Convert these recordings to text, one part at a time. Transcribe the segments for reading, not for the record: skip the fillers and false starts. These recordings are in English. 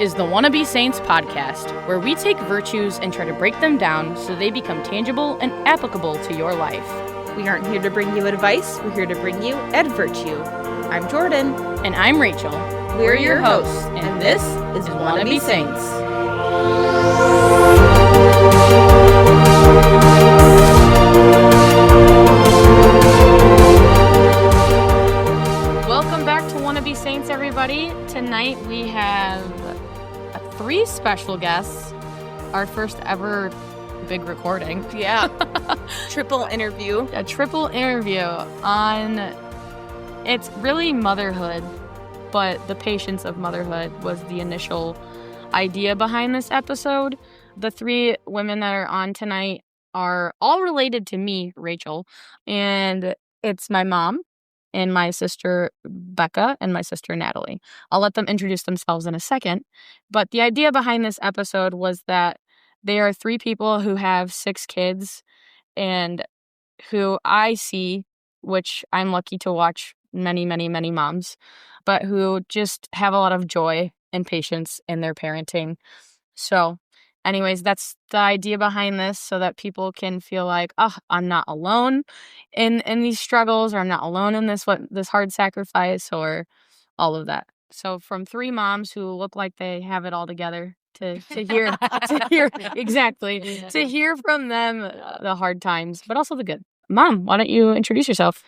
is the Wannabe Saints podcast, where we take virtues and try to break them down so they become tangible and applicable to your life. We aren't here to bring you advice, we're here to bring you virtue. I'm Jordan. And I'm Rachel. We're your hosts, and this is Wannabe Saints. Welcome back to Wannabe Saints, everybody. Tonight we have three special guests. Our first ever big recording. Yeah. Triple interview. A triple interview on, it's really motherhood, but the patience of motherhood was the initial idea behind this episode. The three women that are on tonight are all related to me, Rachel, and it's my mom and my sister Becca and my sister Natalie. I'll let them introduce themselves in a second, but the idea behind this episode was that they are three people who have 6 kids and who I see, which I'm lucky to watch many, many, many moms, but who just have a lot of joy and patience in their parenting. So anyways, that's the idea behind this, so that people can feel like, oh, I'm not alone in these struggles, or I'm not alone in this hard sacrifice, or all of that. So from 3 moms who look like they have it all together to hear exactly, to hear from them the hard times, but also the good. Mom, why don't you introduce yourself?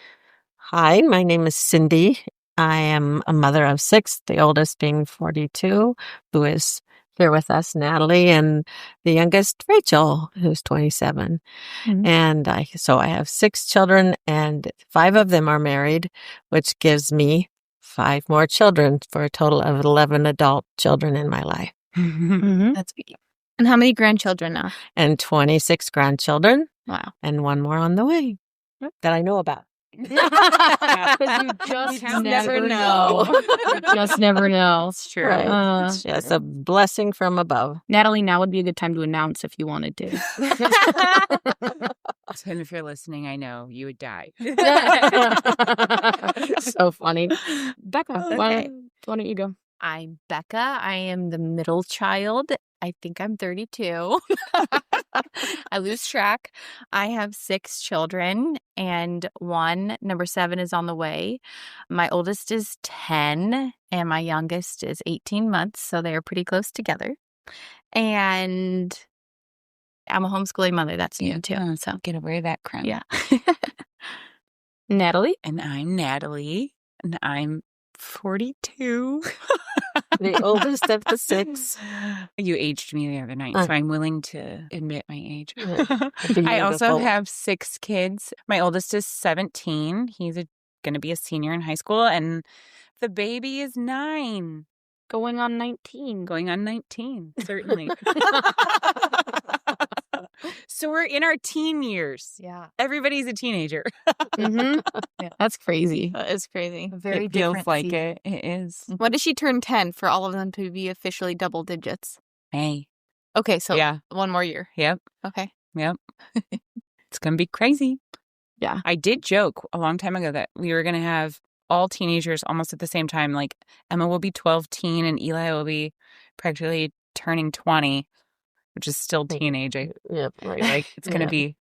Hi, my name is Cindy. I am a mother of 6, the oldest being 42, who is here with us, Natalie, and the youngest, Rachel, who's 27. Mm-hmm. And I have 6 children, and 5 of them are married, which gives me 5 more children for a total of 11 adult children in my life. Mm-hmm. That's big. And how many grandchildren now? And 26 grandchildren. Wow. And 1 more on the way that I know about. Because you just never know. You just never know. It's true. Right. It's just a blessing from above. Natalie, now would be a good time to announce if you wanted to. And if you're listening, I know you would die. So funny. Becca, Okay. why don't you go? I'm Becca. I am the middle child. I think I'm 32. I lose track. I have 6 children, and number 7, is on the way. My oldest is 10, and my youngest is 18 months, so they are pretty close together. And I'm a homeschooling mother. That's new, too. So Get over that crown. yeah. Natalie? And I'm Natalie, and I'm 42. The oldest of the 6. You aged me the other night, so I'm willing to admit my age. I Beautiful. also have 6 kids. My oldest is 17. He's going to be a senior in high school, and the baby is 9. Going on 19. Going on 19, certainly. So we're in our teen years. Yeah. Everybody's a teenager. Mm-hmm. Yeah, that's crazy. That is crazy. It feels like it. It is. When does she turn 10 for all of them to be officially double digits? Hey. Okay, so Yeah. 1 more year. Yep. Okay. Yep. It's going to be crazy. Yeah. I did joke a long time ago that we were going to have all teenagers almost at the same time. Like Emma will be 12 teen and Eli will be practically turning 20, which is still teenage. Yep, right. Like it's going to Yeah. be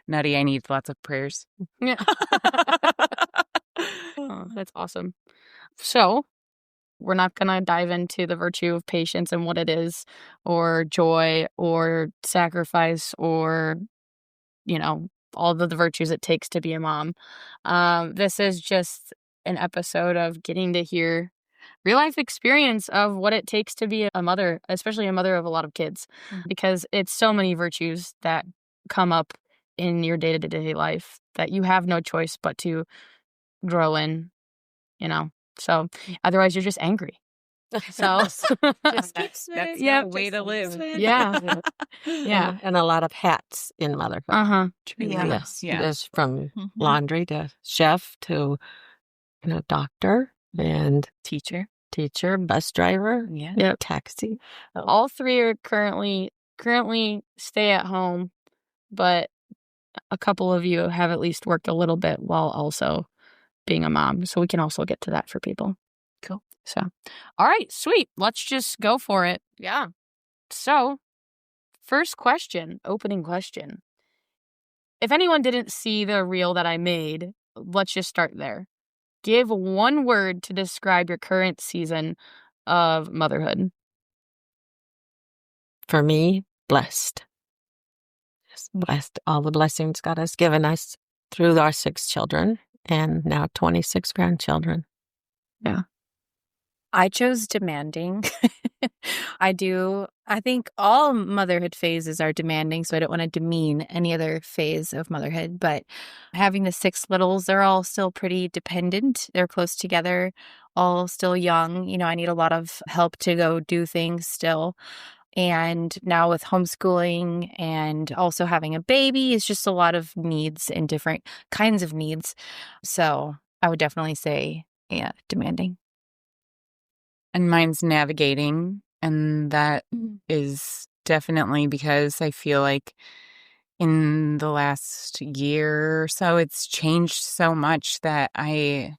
nutty. I need lots of prayers. Yeah. Oh, that's awesome. So, we're not going to dive into the virtue of patience and what it is, or joy, or sacrifice, or, all of the virtues it takes to be a mom. This is just an episode of getting to hear real life experience of what it takes to be a mother, especially a mother of a lot of kids, because it's so many virtues that come up in your day-to-day life that you have no choice but to grow in, so otherwise you're just angry. So That's yeah, the way to live. yeah. Yeah. And a lot of hats in motherhood. Uh-huh. Yeah. Yes. Yeah. There's from Mhm. laundry to chef to, doctor and Teacher. teacher, bus driver, Yeah. Yep. taxi. All 3 are currently stay at home, but a couple of you have at least worked a little bit while also being a mom. So we can also get to that for people. Cool. So, all right, sweet. Let's just go for it. Yeah. So, first question, opening question. If anyone didn't see the reel that I made, let's just start there. Give one word to describe your current season of motherhood. For me, blessed. Just blessed. All the blessings God has given us through our 6 children and now 26 grandchildren. I chose demanding. I think all motherhood phases are demanding, so I don't want to demean any other phase of motherhood. But having the 6 littles, they're all still pretty dependent. They're close together, all still young. I need a lot of help to go do things still. And now with homeschooling and also having a baby, it's just a lot of needs and different kinds of needs. So I would definitely say, yeah, demanding. And mine's navigating. And that is definitely because I feel like in the last year or so, it's changed so much that I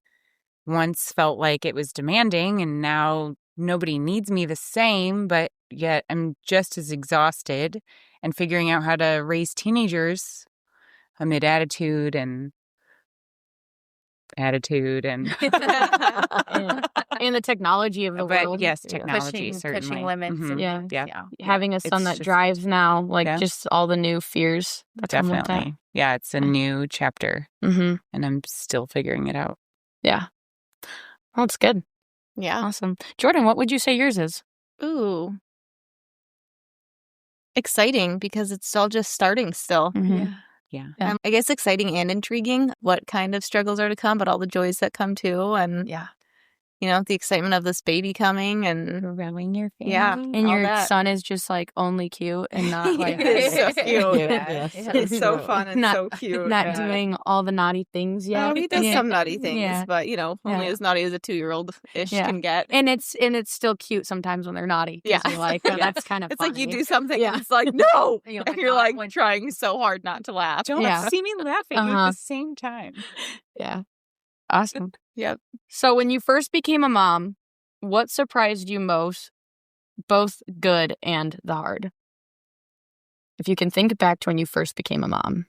once felt like it was demanding, and now nobody needs me the same, but yet I'm just as exhausted and figuring out how to raise teenagers amid attitude and and the technology of the world. Yes, technology, certainly. Pushing limits. Mm-hmm. Yeah. Having a son that drives now, just all the new fears that come with that. Definitely. Yeah, it's a new chapter, and I'm still figuring it out. Yeah. Well, it's good. Yeah. Awesome. Jordan, what would you say yours is? Ooh. Exciting, because it's all just starting still. Mm-hmm. Yeah. I guess exciting and intriguing what kind of struggles are to come, but all the joys that come too. And the excitement of this baby coming and growing your family. Yeah. And your son is just only cute and not it is so cute. Yes. It's so fun and so cute. Not doing all the naughty things yet. He does some naughty things, but only Yeah. as naughty as a 2-year-old-ish can get. And it's still cute sometimes when they're naughty. Yeah. You're like, oh, that's kind of It's funny. like you do something and it's like, no! And you're trying so hard not to laugh. Don't see me laugh at you at the same time. Yeah. Awesome. Yep. So when you first became a mom, what surprised you most, both good and the hard? If you can think back to when you first became a mom.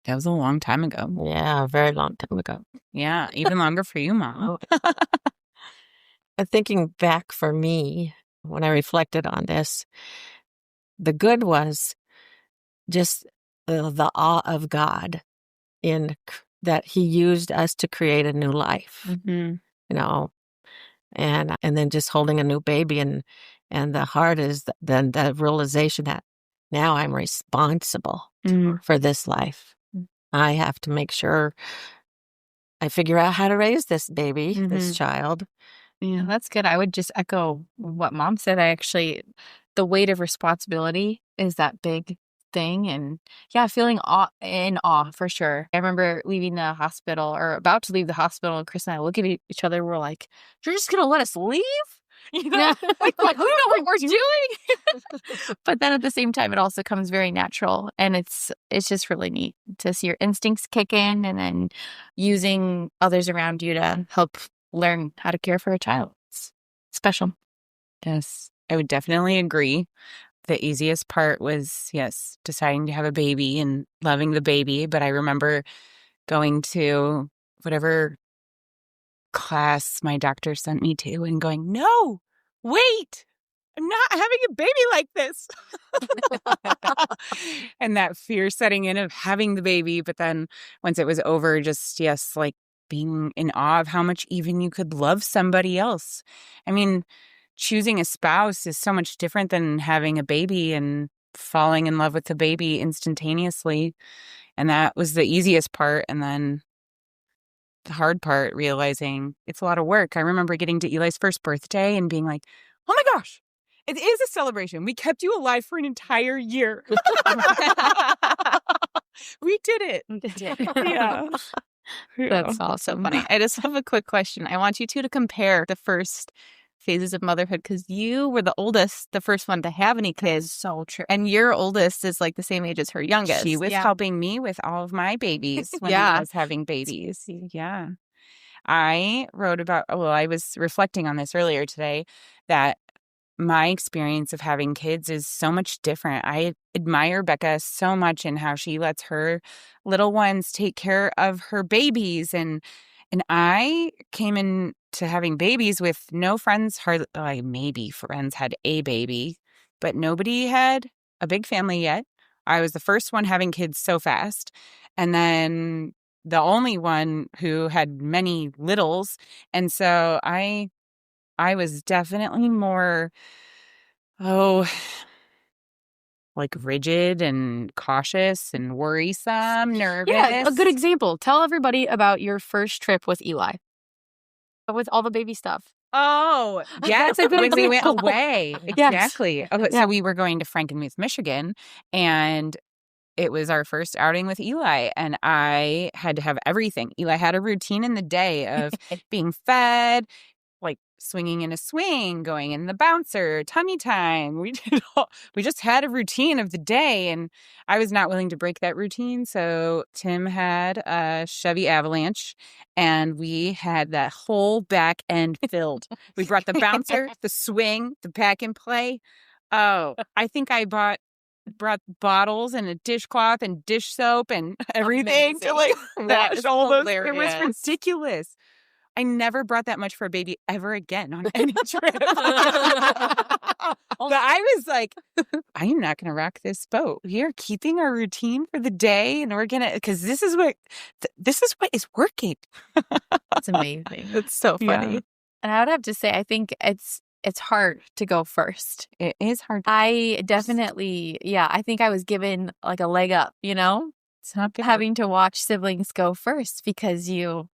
That was a long time ago. Yeah, a very long time ago. Yeah, even longer for you, Mom. Thinking back for me, when I reflected on this, the good was just the awe of God in that He used us to create a new life, and then just holding a new baby, and the heart is then the realization that now I'm responsible for this life. I have to make sure I figure out how to raise this baby, this child. Yeah, that's good. I would just echo what Mom said. The weight of responsibility is that big thing. And feeling in awe for sure. I remember leaving the hospital or about to leave the hospital, and Chris and I look at each other. We're like, you're just going to let us leave? Like, we know what we're doing. But then at the same time, it also comes very natural. And it's just really neat to see your instincts kick in and then using others around you to help learn how to care for a child. It's special. Yes, I would definitely agree. The easiest part was, deciding to have a baby and loving the baby. But I remember going to whatever class my doctor sent me to and going, no, wait, I'm not having a baby like this. And that fear setting in of having the baby. But then once it was over, just, being in awe of how much even you could love somebody else. I mean, choosing a spouse is so much different than having a baby and falling in love with the baby instantaneously. And that was the easiest part. And then the hard part, realizing it's a lot of work. I remember getting to Eli's first birthday and being like, oh my gosh, it is a celebration. We kept you alive for an entire year. We did it. Yeah. That's So awesome. funny. I just have a quick question. I want you two to compare the first phases of motherhood because you were the oldest, the first one to have any kids. So true. And your oldest is like the same age as her youngest. She was helping me with all of my babies when I was having babies. Yeah. I wrote about, I was reflecting on this earlier today, that my experience of having kids is so much different. I admire Becca so much in how she lets her little ones take care of her babies. And I came into having babies with no friends, hardly, maybe friends had a baby, but nobody had a big family yet. I was the first one having kids so fast. And then the only one who had many littles. And so I was definitely more, like rigid and cautious and worrisome, nervous. Yeah, a good example. Tell everybody about your first trip with Eli. With all the baby stuff. Oh, yes. That's a good when we example. went away. Yes. Exactly. Okay, so we were going to Frankenmuth, Michigan, and it was our first outing with Eli, and I had to have everything. Eli had a routine in the day of being fed, like swinging in a swing, going in the bouncer, tummy time. We just had a routine of the day, and I was not willing to break that routine. So Tim had a Chevy Avalanche, and we had that whole back end filled. We brought the bouncer, the swing, the pack and play. Oh, I think I brought bottles and a dishcloth and dish soap and everything to like wash all those. It was ridiculous. I never brought that much for a baby ever again on any trip. But I was like, I am not going to rock this boat. We are keeping our routine for the day, and we're going to, because this is what is working. It's amazing. It's so funny. Yeah. And I would have to say, I think it's hard to go first. It is hard. I definitely, I think I was given like a leg up, It's not good. Having to watch siblings go first because you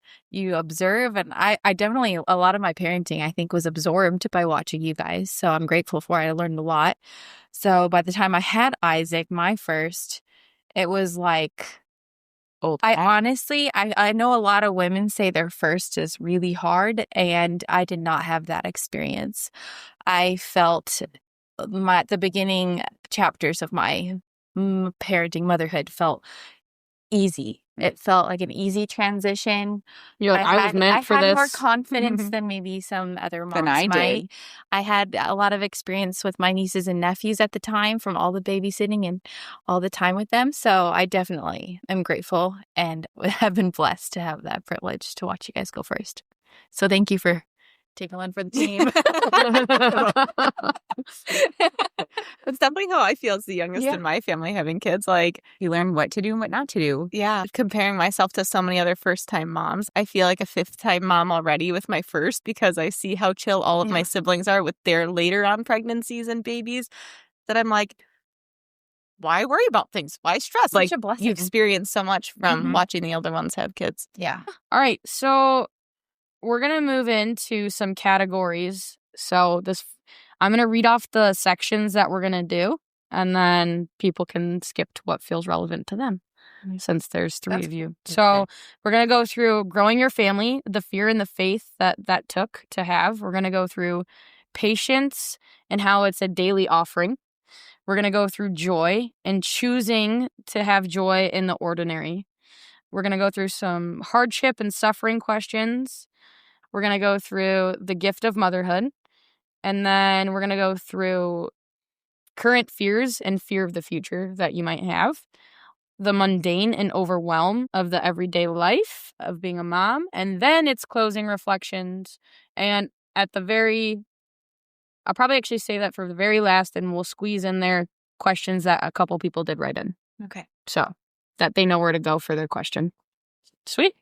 observe. And I definitely, a lot of my parenting, I think, was absorbed by watching you guys. So I'm grateful for it. I learned a lot. So by the time I had Isaac, my first, it was like, I honestly, I know a lot of women say their first is really hard, and I did not have that experience. I felt the beginning chapters of my parenting motherhood felt easy. It felt like an easy transition. You're like, I was meant for this. I had more confidence than maybe some other moms. Than I did. I had a lot of experience with my nieces and nephews at the time from all the babysitting and all the time with them. So I definitely am grateful and have been blessed to have that privilege to watch you guys go first. So thank you for taking one for the team. That's definitely how I feel as the youngest in my family having kids. Like, you learn what to do and what not to do. Yeah. Comparing myself to so many other first-time moms, I feel like a fifth-time mom already with my first because I see how chill all of my siblings are with their later on pregnancies and babies that I'm like, why worry about things? Why stress? Such a blessing. You experience so much from watching the older ones have kids. Yeah. All right. So we're going to move into some categories. So I'm going to read off the sections that we're going to do, and then people can skip to what feels relevant to them since there's three of you. So we're going to go through growing your family, the fear and the faith that took to have. We're going to go through patience and how it's a daily offering. We're going to go through joy and choosing to have joy in the ordinary. We're going to go through some hardship and suffering questions. We're going to go through the gift of motherhood. And then we're going to go through current fears and fear of the future that you might have. The mundane and overwhelm of the everyday life of being a mom. And then it's closing reflections. And at the I'll probably actually say that for the very last, and we'll squeeze in there questions that a couple people did write in. Okay. So that they know where to go for their question. Sweet.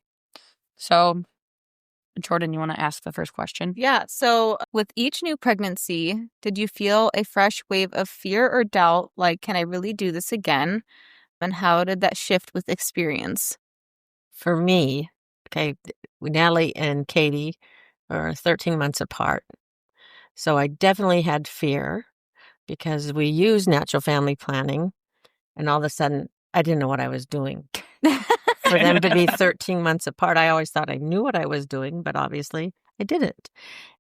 So, Jordan, you want to ask the first question? Yeah. So with each new pregnancy, did you feel a fresh wave of fear or doubt? Like, can I really do this again? And how did that shift with experience? For me, Natalie and Katie are 13 months apart. So I definitely had fear because we use natural family planning, and all of a sudden I didn't know what I was doing. For them to be 13 months apart, I always thought I knew what I was doing, but obviously I didn't.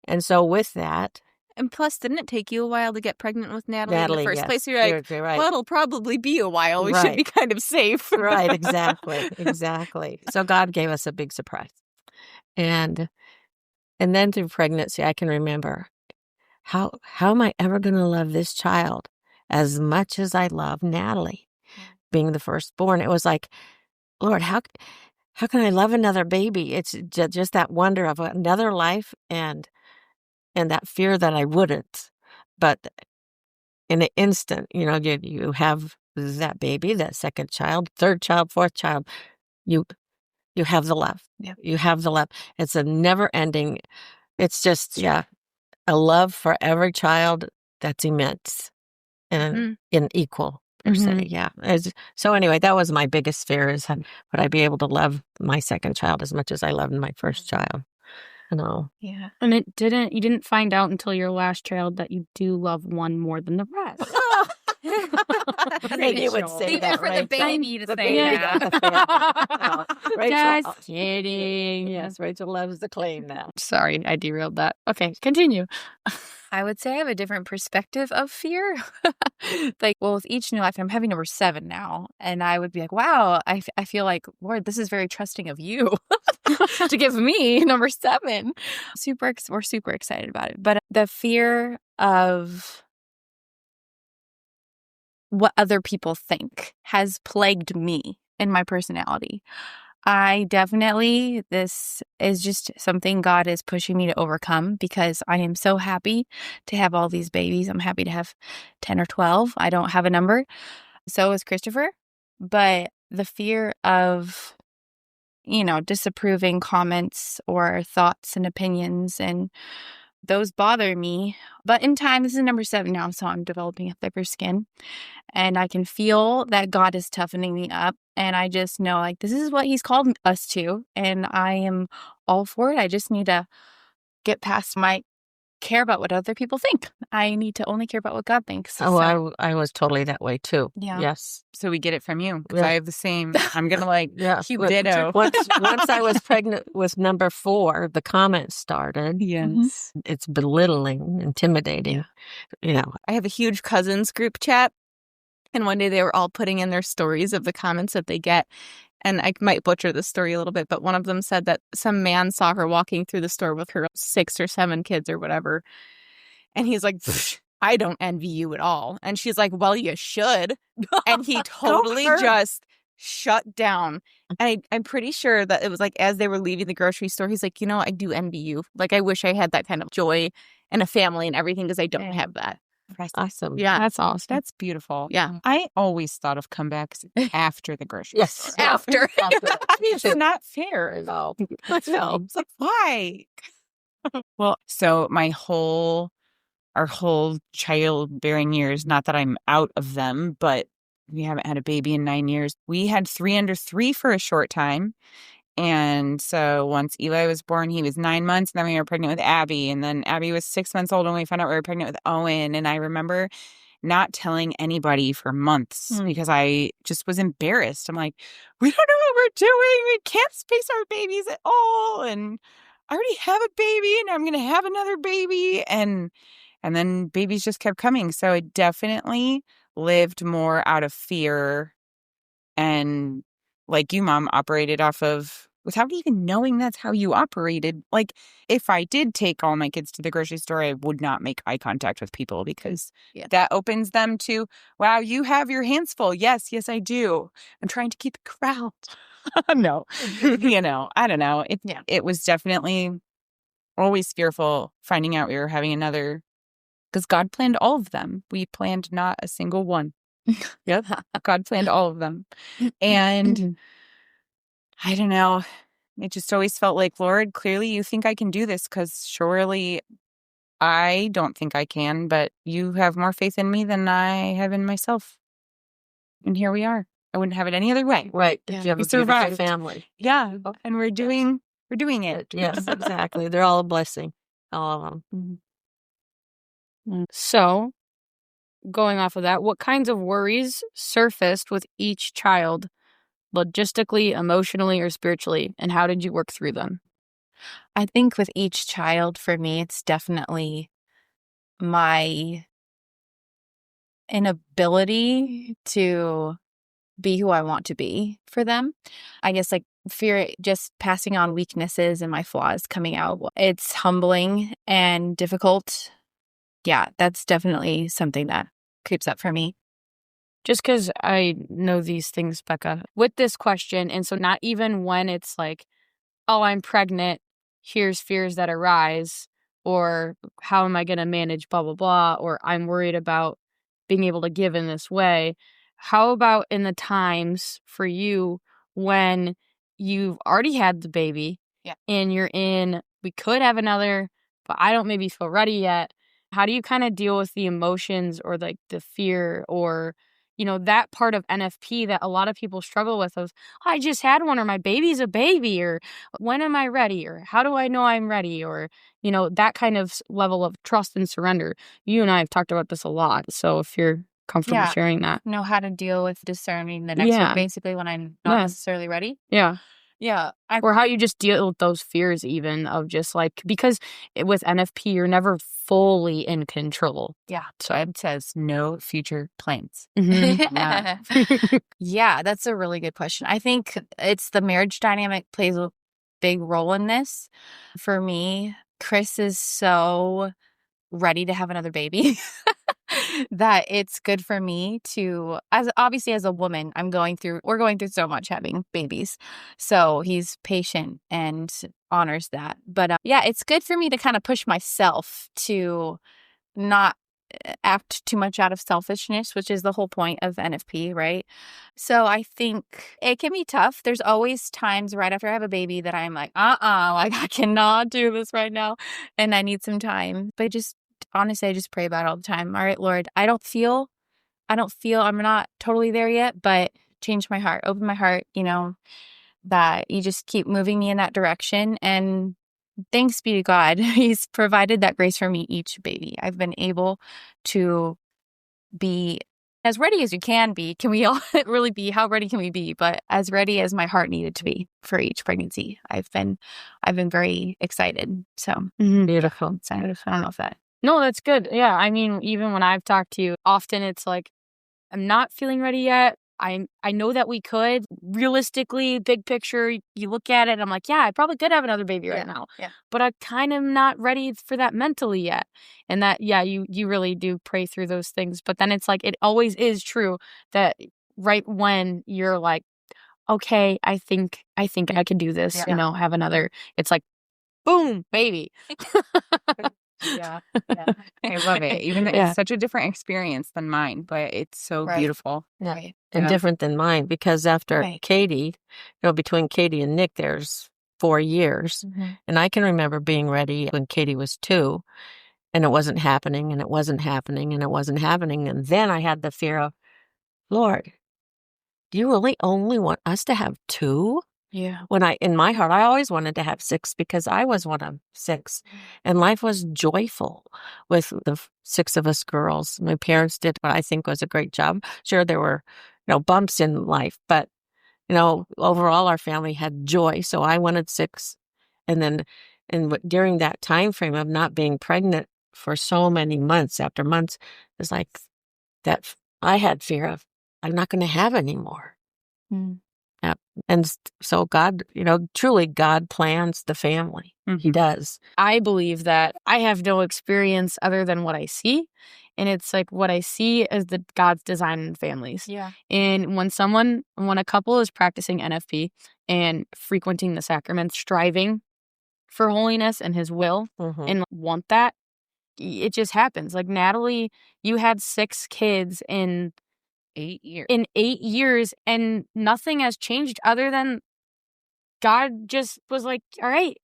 And so with that, And plus, didn't it take you a while to get pregnant with Natalie in the first yes, place? So you're like, you're right. well, it'll probably be a while. We should Right. be kind of safe. Right, exactly. So God gave us a big surprise. And then through pregnancy, I can remember, how am I ever going to love this child as much as I love Natalie, being the firstborn? It was like, Lord, how can I love another baby? It's just that wonder of another life and that fear that I wouldn't. But in an instant, you have that baby, that second child, third child, fourth child, you have the love. Yeah. You have the love. It's a never ending. It's just, a love for every child that's immense and equal per se. Yeah. So anyway, that was my biggest fear, is would I be able to love my second child as much as I loved my first child? Yeah. And you didn't find out until your last child that you do love one more than the rest. You would say that, for the Rachel. baby to The say baby that. got the Rachel, Just kidding. yes, Rachel loves to claim that. Sorry, I derailed that. Okay, continue. I would say I have a different perspective of fear. With each new life, I'm having number 7 now. And I would be like, wow, I feel like, Lord, this is very trusting of you to give me number 7. We're super excited about it. But the fear of what other people think has plagued me in my personality. This is just something God is pushing me to overcome, because I am so happy to have all these babies. I'm happy to have 10 or 12. I don't have a number. So is Christopher. But the fear of, disapproving comments or thoughts and opinions, and those bother me. But in time, this is number 7 now, so I'm developing a thicker skin. And I can feel that God is toughening me up. And I just know, this is what He's called us to. And I am all for it. I just need to get past my care about what other people think. I need to only care about what God thinks. I was totally that way too. Yeah. Yes. So we get it from you, because Yeah. I have the same. I'm going to ditto. Once I was pregnant with number 4, the comments started. Yes. It's belittling, intimidating. I have a huge cousins group chat. And one day they were all putting in their stories of the comments that they get. And I might butcher the story a little bit, but one of them said that some man saw her walking through the store with her 6 or 7 kids or whatever. And he's like, I don't envy you at all. And she's like, well, you should. And he totally just shut down. And I'm pretty sure that it was as they were leaving the grocery store, he's like, I do envy you. I wish I had that kind of joy and a family and everything, because I don't have that. Awesome. Yeah. That's awesome. That's beautiful. Yeah. I always thought of comebacks after the grocery Yes. store. After. It's not fair. No. It's like, why? Well, so our whole childbearing years, not that I'm out of them, but we haven't had a baby in 9 years. We had 3 under 3 for a short time. And so once Eli was born, he was 9 months, and then we were pregnant with Abby. And then Abby was 6 months old when we found out we were pregnant with Owen. And I remember not telling anybody for months because I just was embarrassed. I'm like, we don't know what we're doing. We can't space our babies at all. And I already have a baby, and I'm going to have another baby. And then babies just kept coming. So I definitely lived more out of fear, and like you, Mom, operated off of without even knowing that's how you operated. If I did take all my kids to the grocery store, I would not make eye contact with people, because that opens them to, wow, you have your hands full. Yes, I do. I'm trying to keep the crowd. No, I don't know. It was definitely always fearful finding out we were having another, because God planned all of them. We planned not a single one. Yep. God planned all of them. And I don't know. It just always felt like, Lord, clearly you think I can do this, because surely I don't think I can, but you have more faith in me than I have in myself. And here we are. I wouldn't have it any other way. Right. Yeah. You have We a beautiful survived. family. Yeah. And we're doing it. Yes, exactly. They're all a blessing. All of them. So, going off of that, what kinds of worries surfaced with each child, logistically, emotionally, or spiritually, and how did you work through them? I think with each child, for me, it's definitely my inability to be who I want to be for them. I guess like fear, just passing on weaknesses and my flaws coming out. It's humbling and difficult. Yeah, that's definitely something that creeps up for me. Just because I know these things, Becca, with this question, and so not even when it's like, oh, I'm pregnant, here's fears that arise, or how am I going to manage blah, blah, blah, or I'm worried about being able to give in this way. How about in the times for you when you've already had the baby and you're in, we could have another, but I don't maybe feel ready yet. How do you kind of deal with the emotions or like the fear or that part of NFP that a lot of people struggle with of, oh, I just had one, or my baby's a baby, or when am I ready, or how do I know I'm ready, or, that kind of level of trust and surrender. You and I have talked about this a lot. So if you're comfortable sharing that. Know how to deal with discerning the next one, basically when I'm not necessarily ready. Yeah. Yeah. Or how you just deal with those fears even of just like, because with NFP, you're never fully in control. Yeah. So it says no future plans. Mm-hmm. Yeah, that's a really good question. I think it's the marriage dynamic plays a big role in this. For me, Chris is so ready to have another baby that it's good for me to, as a woman, we're going through so much having babies. So he's patient and honors that. But yeah, it's good for me to kind of push myself to not act too much out of selfishness, which is the whole point of NFP, right? So I think it can be tough. There's always times right after I have a baby that I'm like, like I cannot do this right now and I need some time. But honestly, I just pray about it all the time. All right, Lord, I don't feel I'm not totally there yet, but change my heart, open my heart, that you just keep moving me in that direction. And thanks be to God, He's provided that grace for me each baby. I've been able to be as ready as you can be. Can we all really be? How ready can we be? But as ready as my heart needed to be for each pregnancy. I've been very excited. So Beautiful. I don't know if that. No, that's good. Yeah. I mean, even when I've talked to you, often it's like, I'm not feeling ready yet. I know that we could. Realistically, big picture, you look at it, I'm like, yeah, I probably could have another baby right now. Yeah. But I'm kind of not ready for that mentally yet. And that, yeah, you really do pray through those things. But then it's like, it always is true that right when you're like, okay, I think I can do this, have another, it's like, boom, baby. Yeah. I love it. Even it's such a different experience than mine, but it's so beautiful. Yeah. Right. And different than mine because after Katie, between Katie and Nick, there's 4 years. Mm-hmm. And I can remember being ready when Katie was 2 and it wasn't happening and it wasn't happening and it wasn't happening. And then I had the fear of, Lord, do you really only want us to have 2? Yeah. In my heart, I always wanted to have 6 because I was one of 6 and life was joyful with the 6 of us girls. My parents did what I think was a great job. Sure, there were, bumps in life, but, overall our family had joy. So I wanted 6. And then, during that time frame of not being pregnant for so many months after months, it's like that I had fear of, I'm not going to have any more. Mm. Yeah. And so God, truly God plans the family. Mm-hmm. He does. I believe that I have no experience other than what I see. And it's like what I see as the God's design in families. Yeah. And when a couple is practicing NFP and frequenting the sacraments, striving for holiness and His will and want that, it just happens. Like Natalie, you had 6 kids in 8 years. In 8 years, and nothing has changed other than God just was like, all right,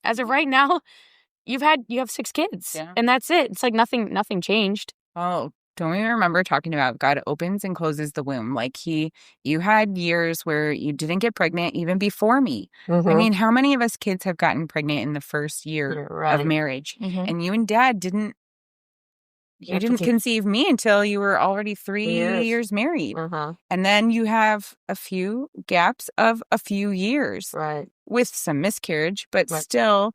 as of right now, you have 6 kids, and that's it. It's like nothing changed. Oh, don't we remember talking about God opens and closes the womb? Like you had years where you didn't get pregnant even before me. Mm-hmm. I mean, how many of us kids have gotten pregnant in the first year of marriage? Mm-hmm. And you and Dad didn't you didn't conceive me until you were already 3 Years. years married. Uh-huh. And then you have a few gaps of a few years Right. with some miscarriage, but Right. still,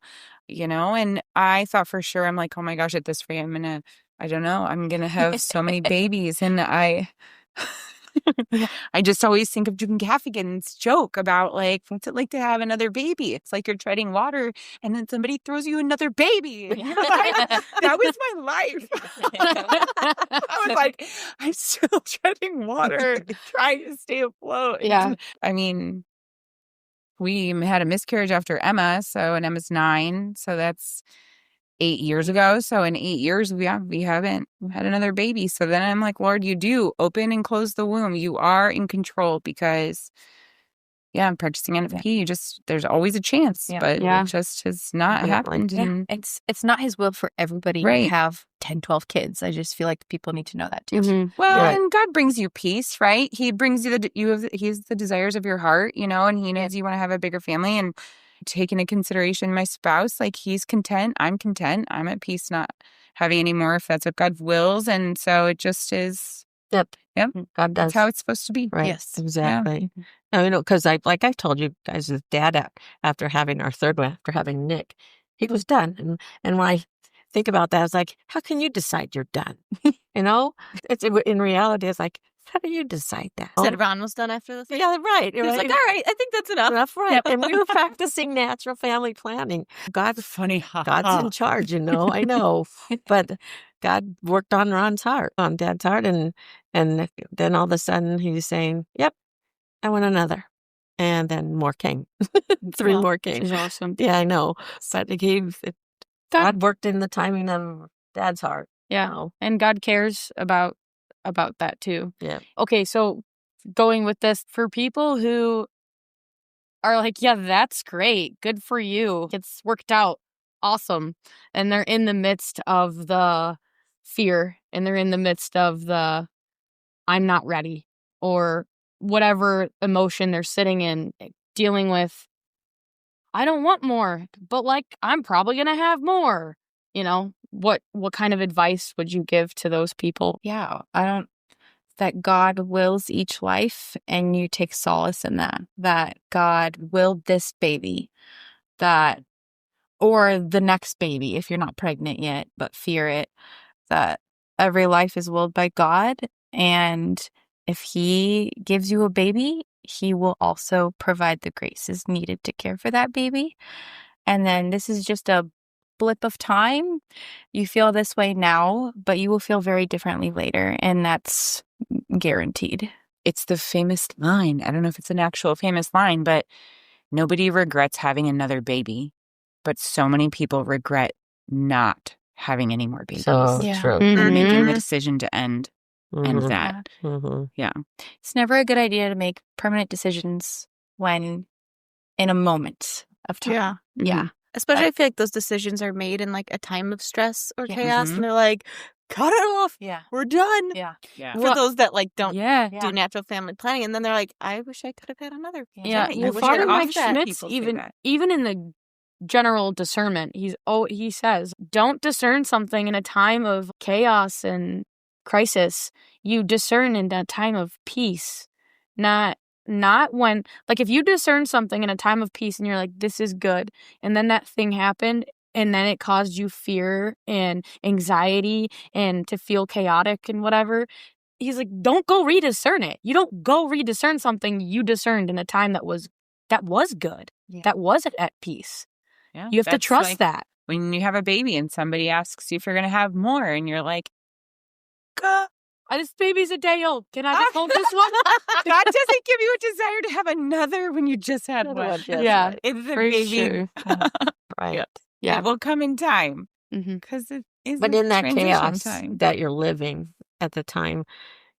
and I thought for sure, I'm like, oh my gosh, at this rate, I'm going to have so many babies. And I just always think of June Gaffigan's joke about like, what's it like to have another baby? It's like you're treading water and then somebody throws you another baby. And you're like, that was my life. I was like, I'm still treading water, trying to stay afloat. Yeah. I mean, we had a miscarriage after Emma, and Emma's 9, so that's 8 years ago. So in 8 years, we haven't had another baby. So then I'm like, Lord, you do open and close the womb. You are in control because, I'm practicing NFP. There's always a chance, but it just has not happened. Yeah. And It's not his will for everybody to have 10, 12 kids. I just feel like people need to know that too. Mhm. Well, and God brings you peace, right? He brings you He's the desires of your heart, and He knows you want to have a bigger family. And take into consideration my spouse, like he's content, I'm at peace not having any more if that's what God wills. And so it just is. Yep. God does. That's how it's supposed to be. Right. Yes. Exactly. Because I told you guys, with Dad, after having our third one, after having Nick, he was done. And when I think about that, I was like, how can you decide you're done? It's in reality, it's like, how do you decide that? Said Ron was done after the thing. Yeah, right. He was like, all right, I think that's enough. Right. And we were practicing natural family planning. God's funny. God's in charge, I know. But God worked on Ron's heart, on Dad's heart, and then all of a sudden he's saying, "Yep, I want another," and then more came. 3 more came. Which is awesome. Yeah, I know. But God worked in the timing of Dad's heart. Yeah, and God cares about that too. Yeah. Okay, so going with this, for people who are like, yeah, that's great, good for you, it's worked out, awesome, and they're in the midst of the fear, and they're in the midst of the I'm not ready, or whatever emotion they're sitting in, dealing with, I don't want more, but like I'm probably gonna have more. What kind of advice would you give to those people? Yeah, that God wills each life, and you take solace in that God willed this baby, or the next baby if you're not pregnant yet, but fear it, that every life is willed by God, and if He gives you a baby, He will also provide the graces needed to care for that baby. And then this is just a blip of time. You feel this way now, but you will feel very differently later, and that's guaranteed. It's the famous line. I don't know if it's an actual famous line, but nobody regrets having another baby, but so many people regret not having any more babies. So true. And making the decision to end that. Mm-hmm. Yeah. It's never a good idea to make permanent decisions when in a moment of time. Yeah. Yeah. Especially I feel like those decisions are made in like a time of stress or Yeah. chaos, Mhm. and they're like, cut it off. Yeah. We're done. Yeah. Yeah. For those that like don't Yeah. do natural family planning, and then they're like, I wish I could have had another. Yeah, I well, wish Father I'd Mike offset. Schmitz, People say even that. in the general discernment, he says, don't discern something in a time of chaos and crisis. You discern in a time of peace, not when, like, if you discern something in a time of peace and you're like, this is good, and then that thing happened, and then it caused you fear and anxiety and to feel chaotic and whatever. He's like, don't go rediscern it. You don't go rediscern something you discerned in a time that was good, that was at peace. Yeah. You have to That's trust like that. when you have a baby and somebody asks you if you're going to have more, and you're like, This baby's a day old. Can I just hold this one? God doesn't give you a desire to have another when you just had Another one. one, yes, Yeah, right. It's the for baby. sure. Right. Yeah. It will come in time Mm-hmm. because it is. But a in that transition chaos time. that you're living at the time,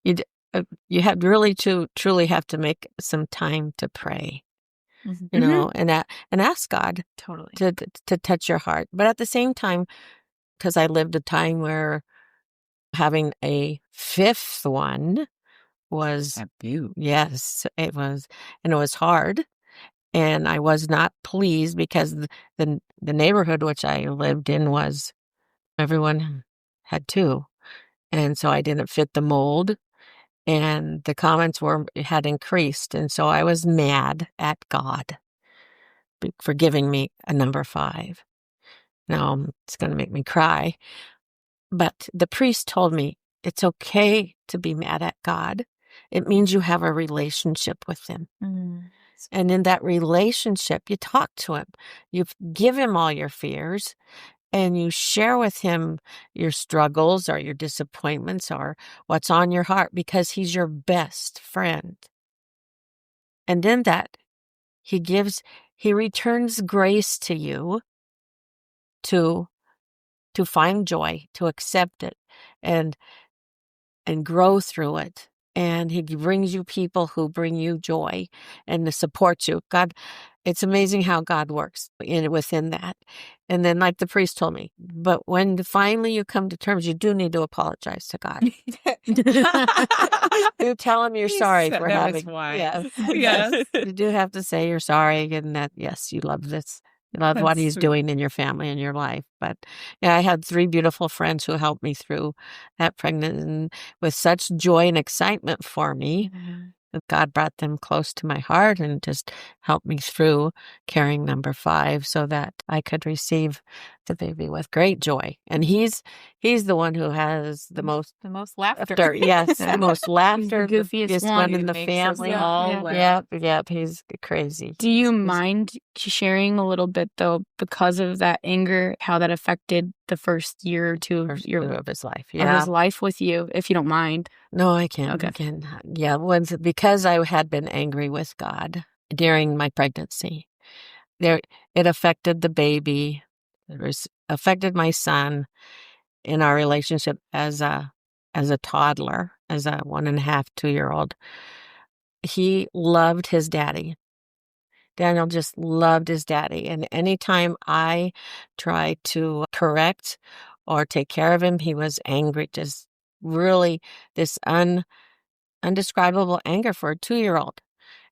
you have really to truly have to make some time to pray, and ask God Totally. to touch your heart. But at the same time, because I lived a time where having a 5th one was, Taboo. yes, it was, and it was hard. And I was not pleased because the neighborhood which I lived in was, everyone had 2. And so I didn't fit the mold. And the comments had increased. And so I was mad at God for giving me a number 5. Now it's going to make me cry. But the priest told me it's okay to be mad at God. It means you have a relationship with him. And in that relationship, you talk to him. You give him all your fears, and you share with him your struggles or your disappointments or what's on your heart, because he's your best friend. And in that, he returns grace to you to find joy, to accept it, and grow through it. And he brings you people who bring you joy and to support you. God, it's amazing how God works within that. And then, like the priest told me, but when finally you come to terms, you do need to apologize to God. You tell him you're sorry for having. Yes. You do have to say you're sorry, and that yes, you love this. You love what he's doing in your family and your life. But yeah, I had 3 beautiful friends who helped me through that pregnancy, and with such joy and excitement for me. God brought them close to my heart and just helped me through carrying number 5 so that I could receive the baby with great joy. And he's the one who has the most laughter. Yes, the most laughter, the goofiest one in the family. Yep, he's crazy. Do you mind sharing a little bit, though, because of that anger, how that affected the first year or two of his life? Of his life with you, if you don't mind. No, I can. Okay. I can. Yeah, because I had been angry with God during my pregnancy. It affected the baby. It affected my son in our relationship as a toddler, as a 1.5, 2-year-old. He loved his daddy. Daniel just loved his daddy. And anytime I tried to correct or take care of him, he was angry, just really this undescribable anger for a 2-year-old.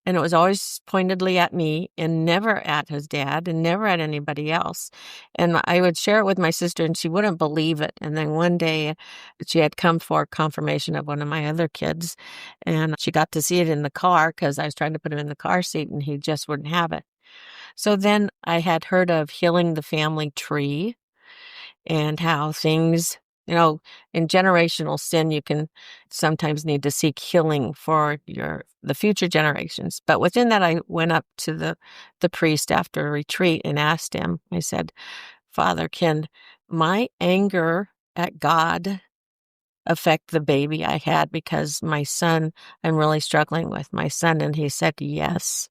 And it was always pointedly at me and never at his dad and never at anybody else. And I would share it with my sister and she wouldn't believe it. And then one day she had come for confirmation of one of my other kids, and she got to see it in the car because I was trying to put him in the car seat and he just wouldn't have it. So then I had heard of healing the family tree and how things, in generational sin, you can sometimes need to seek healing for the future generations. But within that, I went up to the priest after a retreat and asked him, I said, Father, can my anger at God affect the baby I had? Because my son, I'm really struggling with my son. And he said, yes.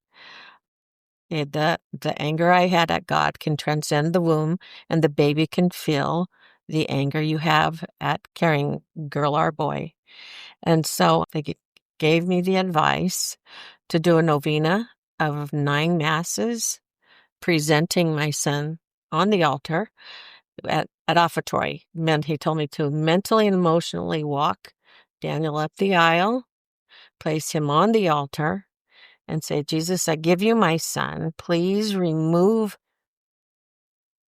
The anger I had at God can transcend the womb, and the baby can feel the anger you have at carrying girl or boy. And so they gave me the advice to do a novena of 9 masses, presenting my son on the altar at offertory. He told me to mentally and emotionally walk Daniel up the aisle, place him on the altar, and say, Jesus, I give you my son. Please remove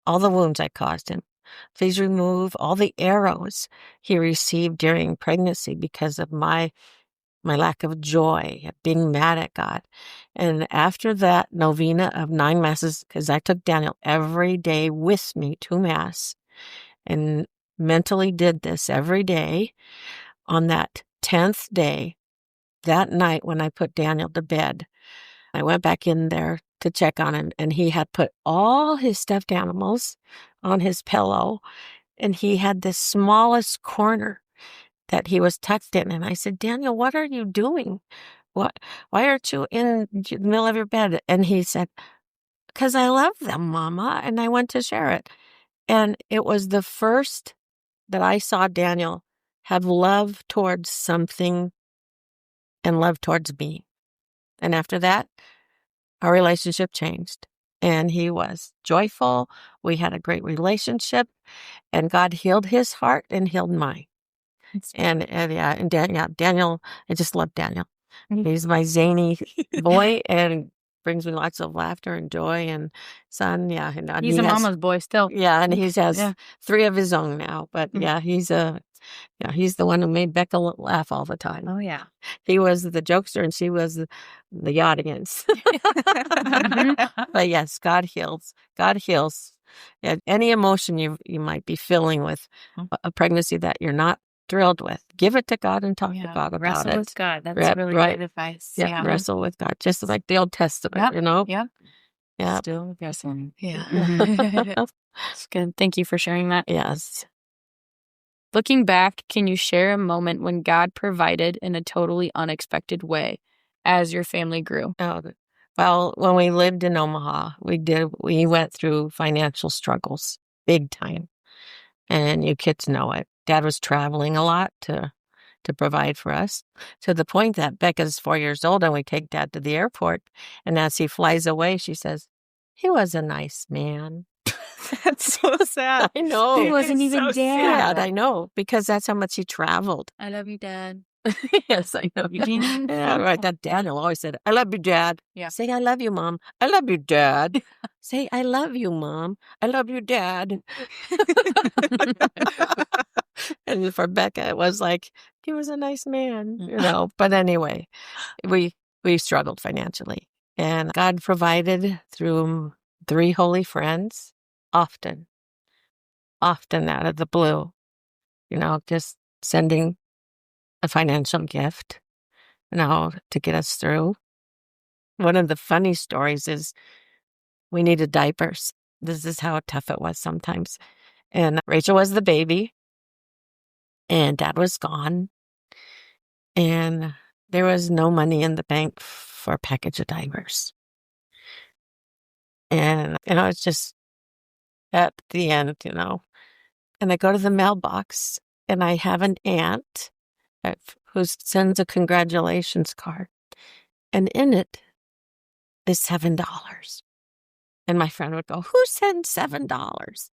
all the wounds I caused him. Please remove all the arrows he received during pregnancy because of my lack of joy, at being mad at God. And after that novena of 9 masses, because I took Daniel every day with me to Mass and mentally did this every day, on that 10th day, that night when I put Daniel to bed, I went back in there to check on him, and he had put all his stuffed animals on his pillow, and he had the smallest corner that he was tucked in. And I said, Daniel, what are you doing? Why aren't you in the middle of your bed? And he said, because I love them, Mama, and I want to share it. And it was the first that I saw Daniel have love towards something and love towards me. And after that, our relationship changed, and he was joyful. We had a great relationship, and God healed his heart and healed mine. And Daniel, I just love Daniel. He's my zany boy and brings me lots of laughter and joy and son. Yeah. And he's a mama's boy still. Yeah. And he has 3 of his own now, but yeah, he's Yeah, he's the one who made Becca laugh all the time. Oh, yeah. He was the jokester and she was the audience. But yes, God heals. God heals. Yeah, any emotion you might be feeling with a pregnancy that you're not thrilled with, give it to God and talk to God about Wrestle it. with God. That's really good advice. Yeah, wrestle with God, just like the Old Testament, you know? Yep. Yeah. Still wrestling. Yeah. It's good. Thank you for sharing that. Yes. Looking back, can you share a moment when God provided in a totally unexpected way as your family grew? Oh, well, when we lived in Omaha, we went through financial struggles, big time. And you kids know it. Dad was traveling a lot to provide for us, to the point that Becca's 4 years old and we take Dad to the airport. And as he flies away, she says, he was a nice man. That's so sad. I know. He wasn't even so Dad. I know, because that's how much he traveled. I love you, Dad. Yes, I know. Yeah, right. That Dad will always say, I love you, Dad. Yeah. Say, I love you, Mom. I love you, Dad. Say, I love you, Mom. I love you, Dad. And for Becca, it was like, he was a nice man, you know. But anyway, we struggled financially. And God provided through 3 holy friends, often out of the blue, you know, just sending a financial gift, you know, to get us through. One of the funny stories is we needed diapers. This is how tough it was sometimes. And Rachel was the baby, and Dad was gone, and there was no money in the bank for a package of diapers. And, you know, it's just at the end, you know. And I go to the mailbox, and I have an aunt who sends a congratulations card. And in it is $7. And my friend would go, who sends $7?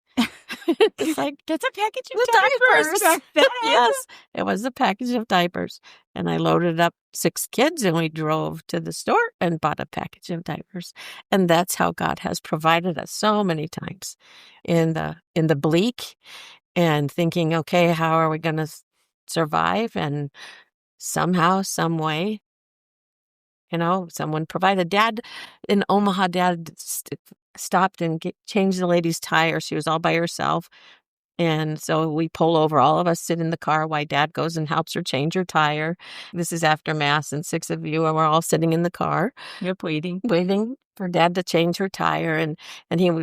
It's like, it's a package of diapers. back then. Yes, it was a package of diapers. And I loaded up 6 kids and we drove to the store and bought a package of diapers. And that's how God has provided us so many times in the bleak and thinking, okay, how are we going to survive? And somehow, some way, you know, someone provided. Dad in Omaha, Dad stopped and changed the lady's tire. She was all by herself. And so we pull over, all of us sit in the car while Dad goes and helps her change her tire. This is after Mass, and 6 of you, and we're all sitting in the car. Yep, waiting For Dad to change her tire. And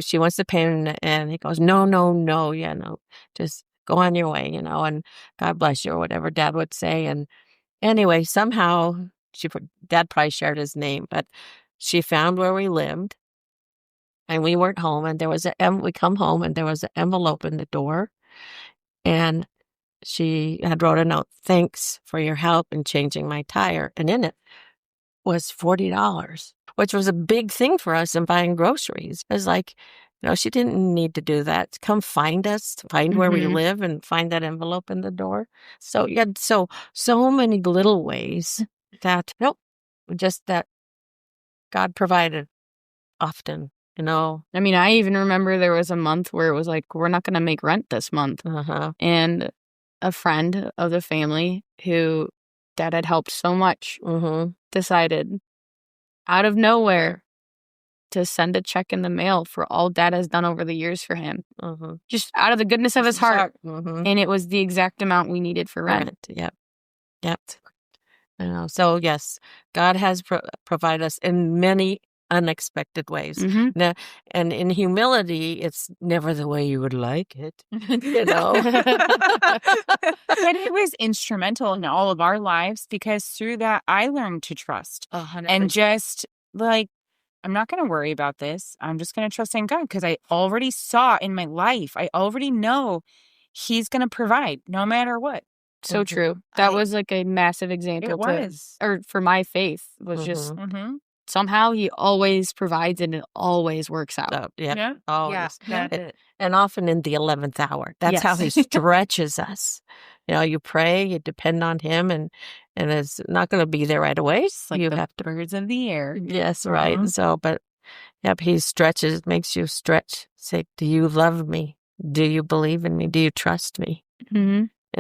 she wants to pay, and he goes, no, yeah, no, just go on your way, you know, and God bless you, or whatever Dad would say. And anyway, somehow, Dad probably shared his name, but she found where we lived. And we weren't home, and we come home, and there was an envelope in the door, and she had wrote a note, thanks for your help in changing my tire, and in it was $40, which was a big thing for us in buying groceries. It was like, you know, she didn't need to do that. Come find us, find where we live, and find that envelope in the door. So you had so many little ways that, just that God provided often. You know, I mean, I even remember there was a month where it was like, we're not going to make rent this month. And a friend of the family who Dad had helped so much decided out of nowhere to send a check in the mail for all Dad has done over the years for him. Just out of the goodness of his heart. And it was the exact amount we needed for rent. Yep. You know, so yes, God has provided us in many unexpected ways. Now, and in humility, it's never the way you would like it, you know. But it was instrumental in all of our lives, because through that, I learned to trust. 100%. And just like, I'm not going to worry about this. I'm just going to trust in God, because I already saw in my life, I already know He's going to provide no matter what. So true. That was like a massive example. It was. Or for my faith was just somehow He always provides and it always works out. Yeah. Always. Yeah. And often in the 11th hour. That's how He stretches us. You know, you pray, you depend on Him, and it's not going to be there right away. It's like you the have to. birds of the air. Yes, right. So, but He stretches, makes you stretch. Say, do you love me? Do you believe in me? Do you trust me? You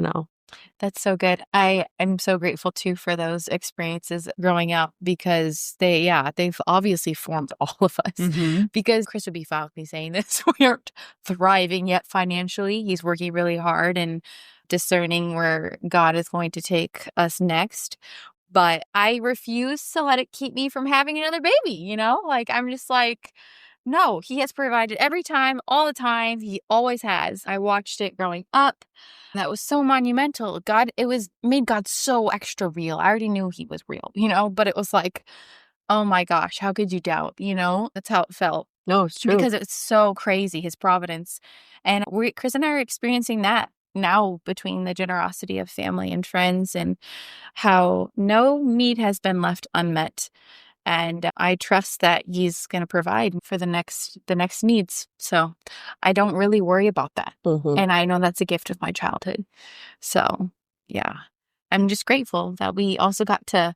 That's so good. I am so grateful too for those experiences growing up because they've obviously formed all of us. Mm-hmm. Because Chris would be fondly saying this, we aren't thriving yet financially. He's working really hard and discerning where God is going to take us next. But I refuse to let it keep me from having another baby, Like, I'm just like, no, he has provided every time, all the time. He always has. I watched it growing up. That was so monumental. Made God so extra real. I already knew he was real, but it was like, oh my gosh, how could you doubt, That's how it felt. No, it's true. Because it's so crazy, his providence. And Chris and I are experiencing that now between the generosity of family and friends and how no need has been left unmet. And I trust that he's going to provide for the next needs. So I don't really worry about that. Mhm. And I know that's a gift of my childhood. So yeah, I'm just grateful that we also got to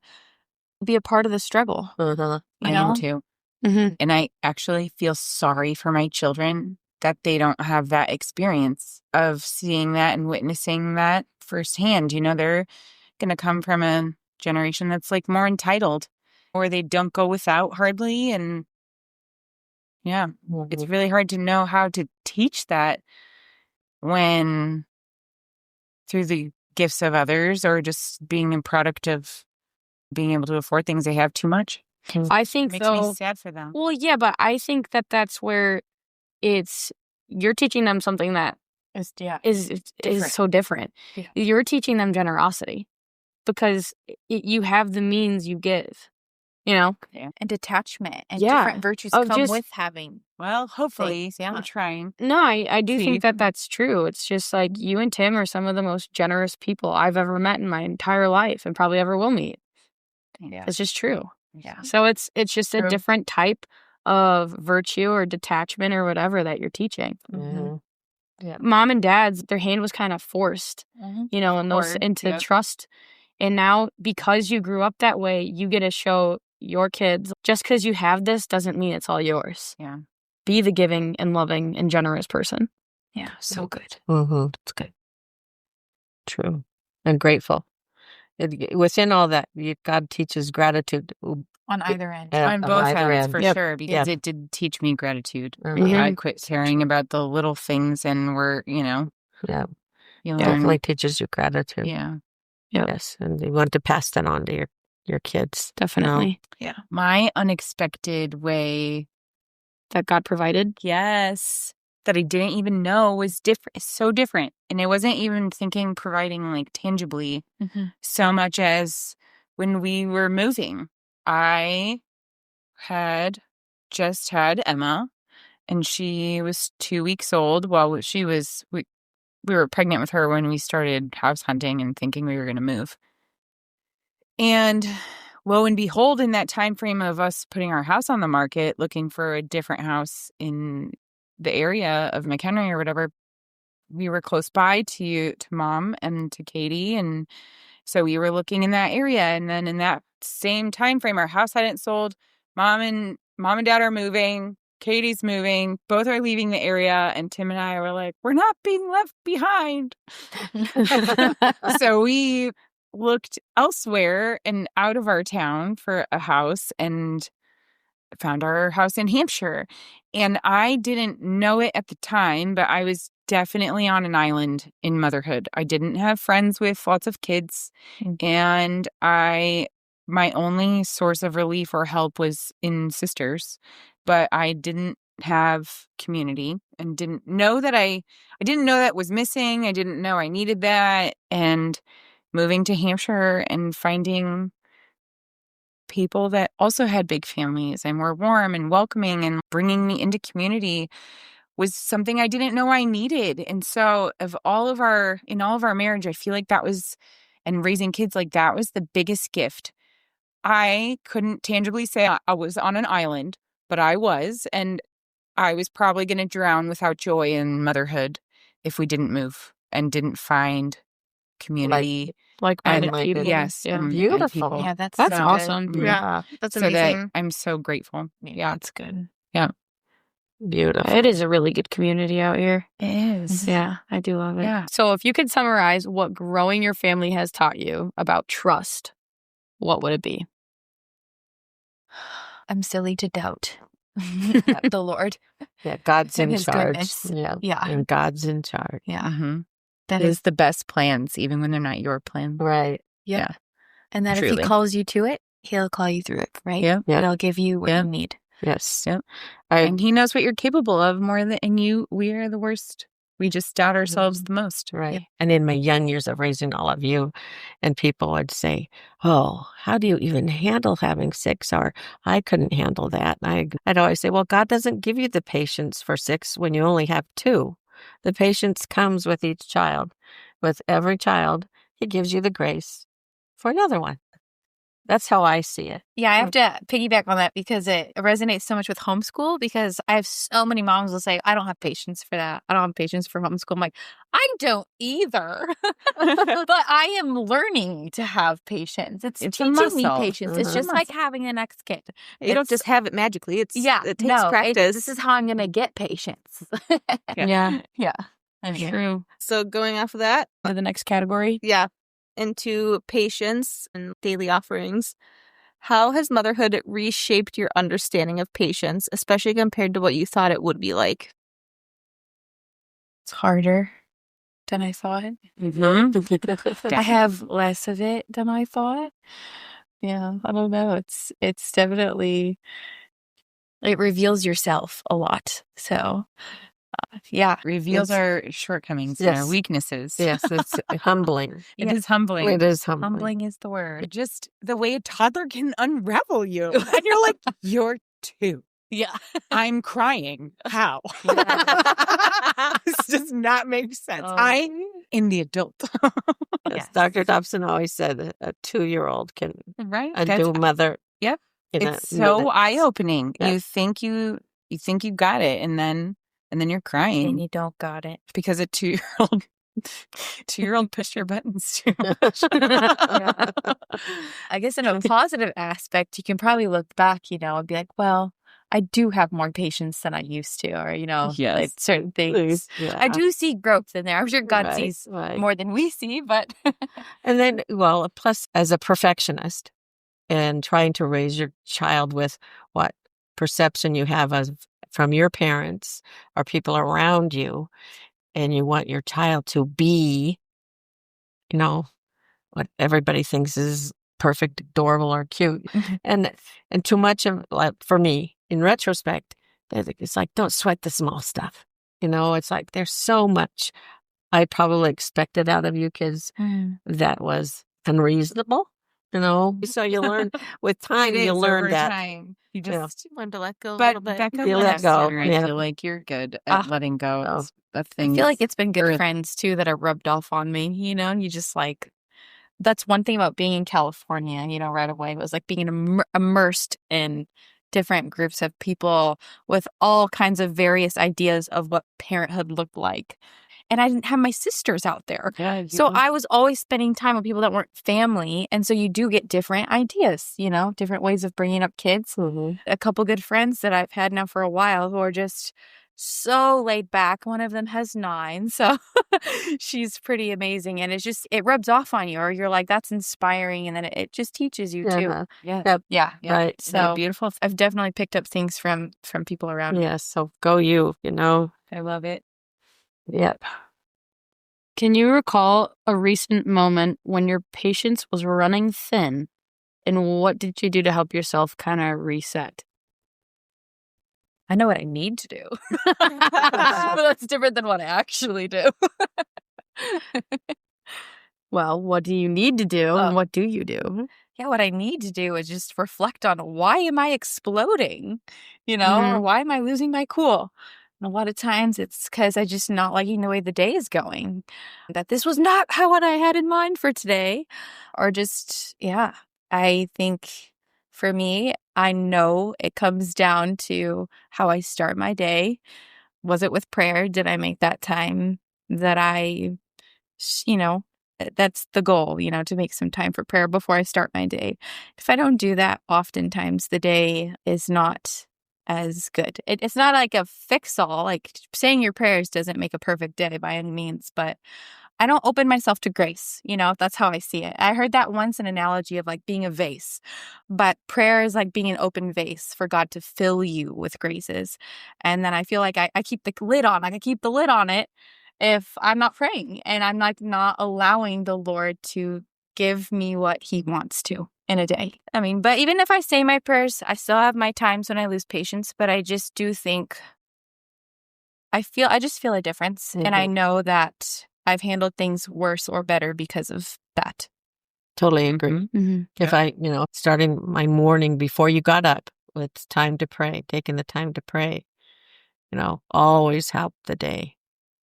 be a part of the struggle. Uh-huh. You I know? am too. Mm-hmm. And I actually feel sorry for my children that they don't have that experience of seeing that and witnessing that firsthand. They're going to come from a generation that's like more entitled, or they don't go without hardly. And yeah, it's really hard to know how to teach that when through the gifts of others or just being a product of being able to afford things they have too much. I think Makes me sad for them. Well, yeah, but I think that that's where you're teaching them something that is so different. Yeah. You're teaching them generosity because you have the means you give, And detachment and Yeah. different virtues Of come just- with having. Well, hopefully, Things, yeah. we're trying. No, I do See. think that that's true. It's just like you and Tim are some of the most generous people I've ever met in my entire life and probably ever will meet. Yeah. It's just true. Yeah. So it's just True. a different type of virtue or detachment or whatever that you're teaching. Mhm. Yeah. Mom and dad's, their hand was kind of forced, Mhm. and those Forward, into yep. trust. And now because you grew up that way, you get to show your kids just because you have this doesn't mean it's all yours. Yeah. Be the giving and loving and generous person. Yeah. So good. Mm-hmm. That's good. True. And grateful. Within all that, God teaches gratitude. On either end. Yeah, On on both either ends, end. for Yep. sure, because it did teach me gratitude. Mhm. I quit caring about the little things and Yeah, you learn. definitely teaches you gratitude. Yeah. Yep. Yes, and you want to pass that on to your kids. Definitely. Yeah. My unexpected way, That God provided. yes, that I didn't even know was different. It's so different. And I wasn't even thinking providing like tangibly Mhm. so much as when we were moving. I had just had Emma, and she was 2 weeks old. Well, we were pregnant with her when we started house hunting and thinking we were going to move. And lo and behold, in that time frame of us putting our house on the market, looking for a different house in the area of McHenry or whatever, we were close by to Mom and to Katie, and so we were looking in that area. And then in that same time frame, our house hadn't sold. Mom and Dad are moving. Katie's moving. Both are leaving the area, and Tim and I were like, we're not being left behind. So we looked elsewhere and out of our town for a house and found our house in Hampshire. And I didn't know it at the time, but I was definitely on an island in motherhood. I didn't have friends with lots of kids. And my only source of relief or help was in sisters, but I didn't have community and didn't know that I didn't know that was missing. I didn't know I needed that. And moving to Hampshire and finding people that also had big families and were warm and welcoming and bringing me into community was something I didn't know I needed. And so in all of our marriage, I feel like that was, and raising kids, like that was the biggest gift. I couldn't tangibly say I was on an island, but I was, and I was probably going to drown without joy in motherhood if we didn't move and didn't find community. Like-minded And people. Yes. Yeah. and Beautiful. people. Yeah, that's That's so awesome. good. Mhm. Yeah, that's So amazing. that I'm so grateful. Yeah. That's good. Yeah. Beautiful. It is a really good community out here. It is. Yeah, I do love it. Yeah. So if you could summarize what growing your family has taught you about trust, what would it be? I'm silly to doubt the Lord. Yeah, God's And in his charge. goodness. Yeah. Yeah. And God's in charge. Yeah. Mm-hmm. That It is, is the best plans, even when they're not your plan. Right. yeah. And that if Truly. he calls you to it, he'll call you through it, right? Yeah. Yeah. He'll give you what Yeah. you need. Yes. Yep. I, And he knows what you're capable of more than, and we are the worst. We just doubt ourselves the most. right. Yep. And in my young years of raising all of you, and people would say, "Oh, how do you even handle having 6?" Or "I couldn't handle that." I'd always say, "Well, God doesn't give you the patience for 6 when you only have 2. The patience comes with each child. With every child, He gives you the grace for another one." That's how I see it. Yeah, I have to piggyback on that because it resonates so much with homeschool, because I have so many moms will say, I don't have patience for that. I don't have patience for homeschool. I'm like, I don't either. But I am learning to have patience. It's a teaching me muscle. patience. It's just like having the next kid. You don't It's- just have it magically. It takes no, practice. This is how I'm going to get patience. Yeah, Yeah. true. So going off of that, To the next category. yeah, into patience and daily offerings. How has motherhood reshaped your understanding of patience, especially compared to what you thought it would be like? It's harder than I thought. Mm-hmm. I have less of it than I thought. Yeah, I don't know. It's definitely, it reveals yourself a lot. So, yeah. Reveals It's- our shortcomings and our Yes. weaknesses. Yes, it's humbling. It is humbling. It is humbling. Humbling is the word. Just the way a toddler can unravel you. And you're like, you're 2. Yeah. I'm crying. How? This does not make sense. Oh. I'm in the adult. Yes, Yes. Dr. Dobson always said that a 2-year-old can Right? undo mother. Yep. in It's a so minute. eye-opening. Yeah. You think you got it, and then you're crying And you don't got it. because a 2-year-old pushed your buttons too much. I guess in a positive aspect, you can probably look back, and be like, well, I do have more patience than I used to, or, Yes. like certain things. Yeah. I do see growth in there. I'm sure God Right, sees right. more than we see, but And then, well, plus as a perfectionist and trying to raise your child with what perception you have from your parents or people around you, and you want your child to be, what everybody thinks is perfect, adorable, or cute. And too much of, like, for me, in retrospect, it's like, don't sweat the small stuff. It's like there's so much I probably expected out of you kids that was unreasonable. So you learn with time. It You is learn over that. time. You just Learn to let go a But little bit. Becca, You let last go, year, yeah. I feel like you're good at letting go Oh. of I things. feel like it's been good Or- friends too that are rubbed off on me, and you just like, that's one thing about being in California, right away. It was like being immersed in different groups of people with all kinds of various ideas of what parenthood looked like. And I didn't have my sisters out there. Yeah, So I was always spending time with people that weren't family. And so you do get different ideas, different ways of bringing up kids. Mhm. A couple good friends that I've had now for a while who are just so laid back. One of them has 9, so she's pretty amazing. And it rubs off on you, or you're like, that's inspiring. And then it just teaches you too. Uh-huh. Yeah. Yep. Yeah. Right. So beautiful. I've definitely picked up things from people around me. Yes. So go you. I love it. Yep. Can you recall a recent moment when your patience was running thin, and what did you do to help yourself kind of reset? I know what I need to do. But that's different than what I actually do. Well, what do you need to do, and what do you do? Yeah, what I need to do is just reflect on, why am I exploding? Or Mhm. why am I losing my cool? And a lot of times it's because I just not liking the way the day is going. That this was not what I had in mind for today. Or just, I think for me, I know it comes down to how I start my day. Was it with prayer? Did I make that time that that's the goal, to make some time for prayer before I start my day. If I don't do that, oftentimes the day is not as good. It's not like a fix-all. Like saying your prayers doesn't make a perfect day by any means, but I don't open myself to grace. That's how I see it. I heard that once, an analogy of like being a vase, but prayer is like being an open vase for God to fill you with graces. And then I feel like I keep the lid on. I keep the lid on it if I'm not praying and I'm like not allowing the Lord to give me what he wants to in a day. I mean, but even if I say my prayers, I still have my times when I lose patience, but I just do think I just feel a difference. And I know that I've handled things worse or better because of that. Totally agree. Mm-hmm. If I, starting my morning before you got up with time to pray, taking the time to pray, always help the day.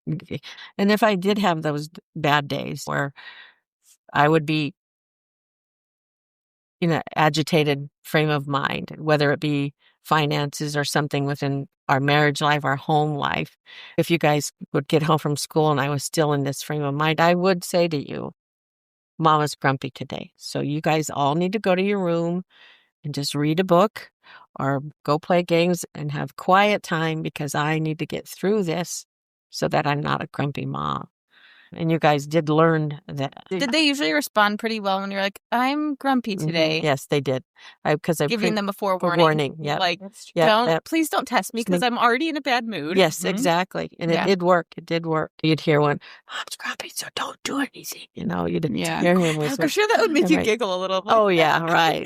And if I did have those bad days where I would be in an agitated frame of mind, whether it be finances or something within our marriage life, our home life, if you guys would get home from school and I was still in this frame of mind, I would say to you, Mama's grumpy today. So you guys all need to go to your room and just read a book or go play games and have quiet time because I need to get through this so that I'm not a grumpy mom. And you guys did learn that. Did they usually respond pretty well when you're like, I'm grumpy today? Mm-hmm. Yes, they did. Because I giving them a forewarning. Yeah, like, please don't test me because I'm already in a bad mood. Yes, exactly. And it did work. It did work. You'd hear one, Mom's grumpy, so don't do anything. You'd hear him. I'm sure that would make you giggle a little. Oh yeah, right.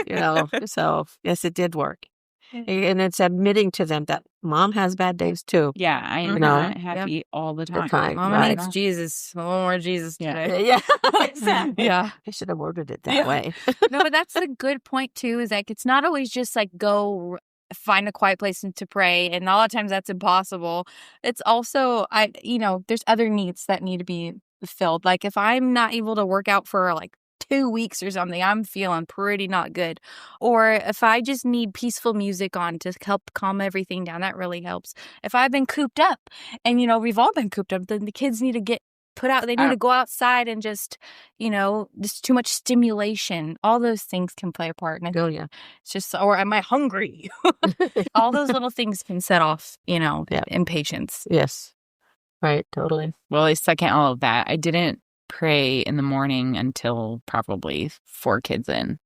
So yes, it did work. And it's admitting to them that mom has bad days too. Yeah, I am not happy all the time. Mama needs Jesus. A little more Jesus today. Yeah, exactly. Yeah. I should have worded it that way. No, but that's a good point too, is like it's not always just like go find a quiet place to pray. And a lot of times that's impossible. It's also, there's other needs that need to be filled. Like if I'm not able to work out for like 2 weeks or something, I'm feeling pretty not good. Or if I just need peaceful music on to help calm everything down, that really helps. If I've been cooped up and, we've all been cooped up, then the kids need to get put out. They need to go outside and just, just too much stimulation. All those things can play a part. And it's just, or am I hungry? All those little things can set off, impatience. Yes. Right. Totally. Well, second all of that, I didn't pray in the morning until probably 4 kids in.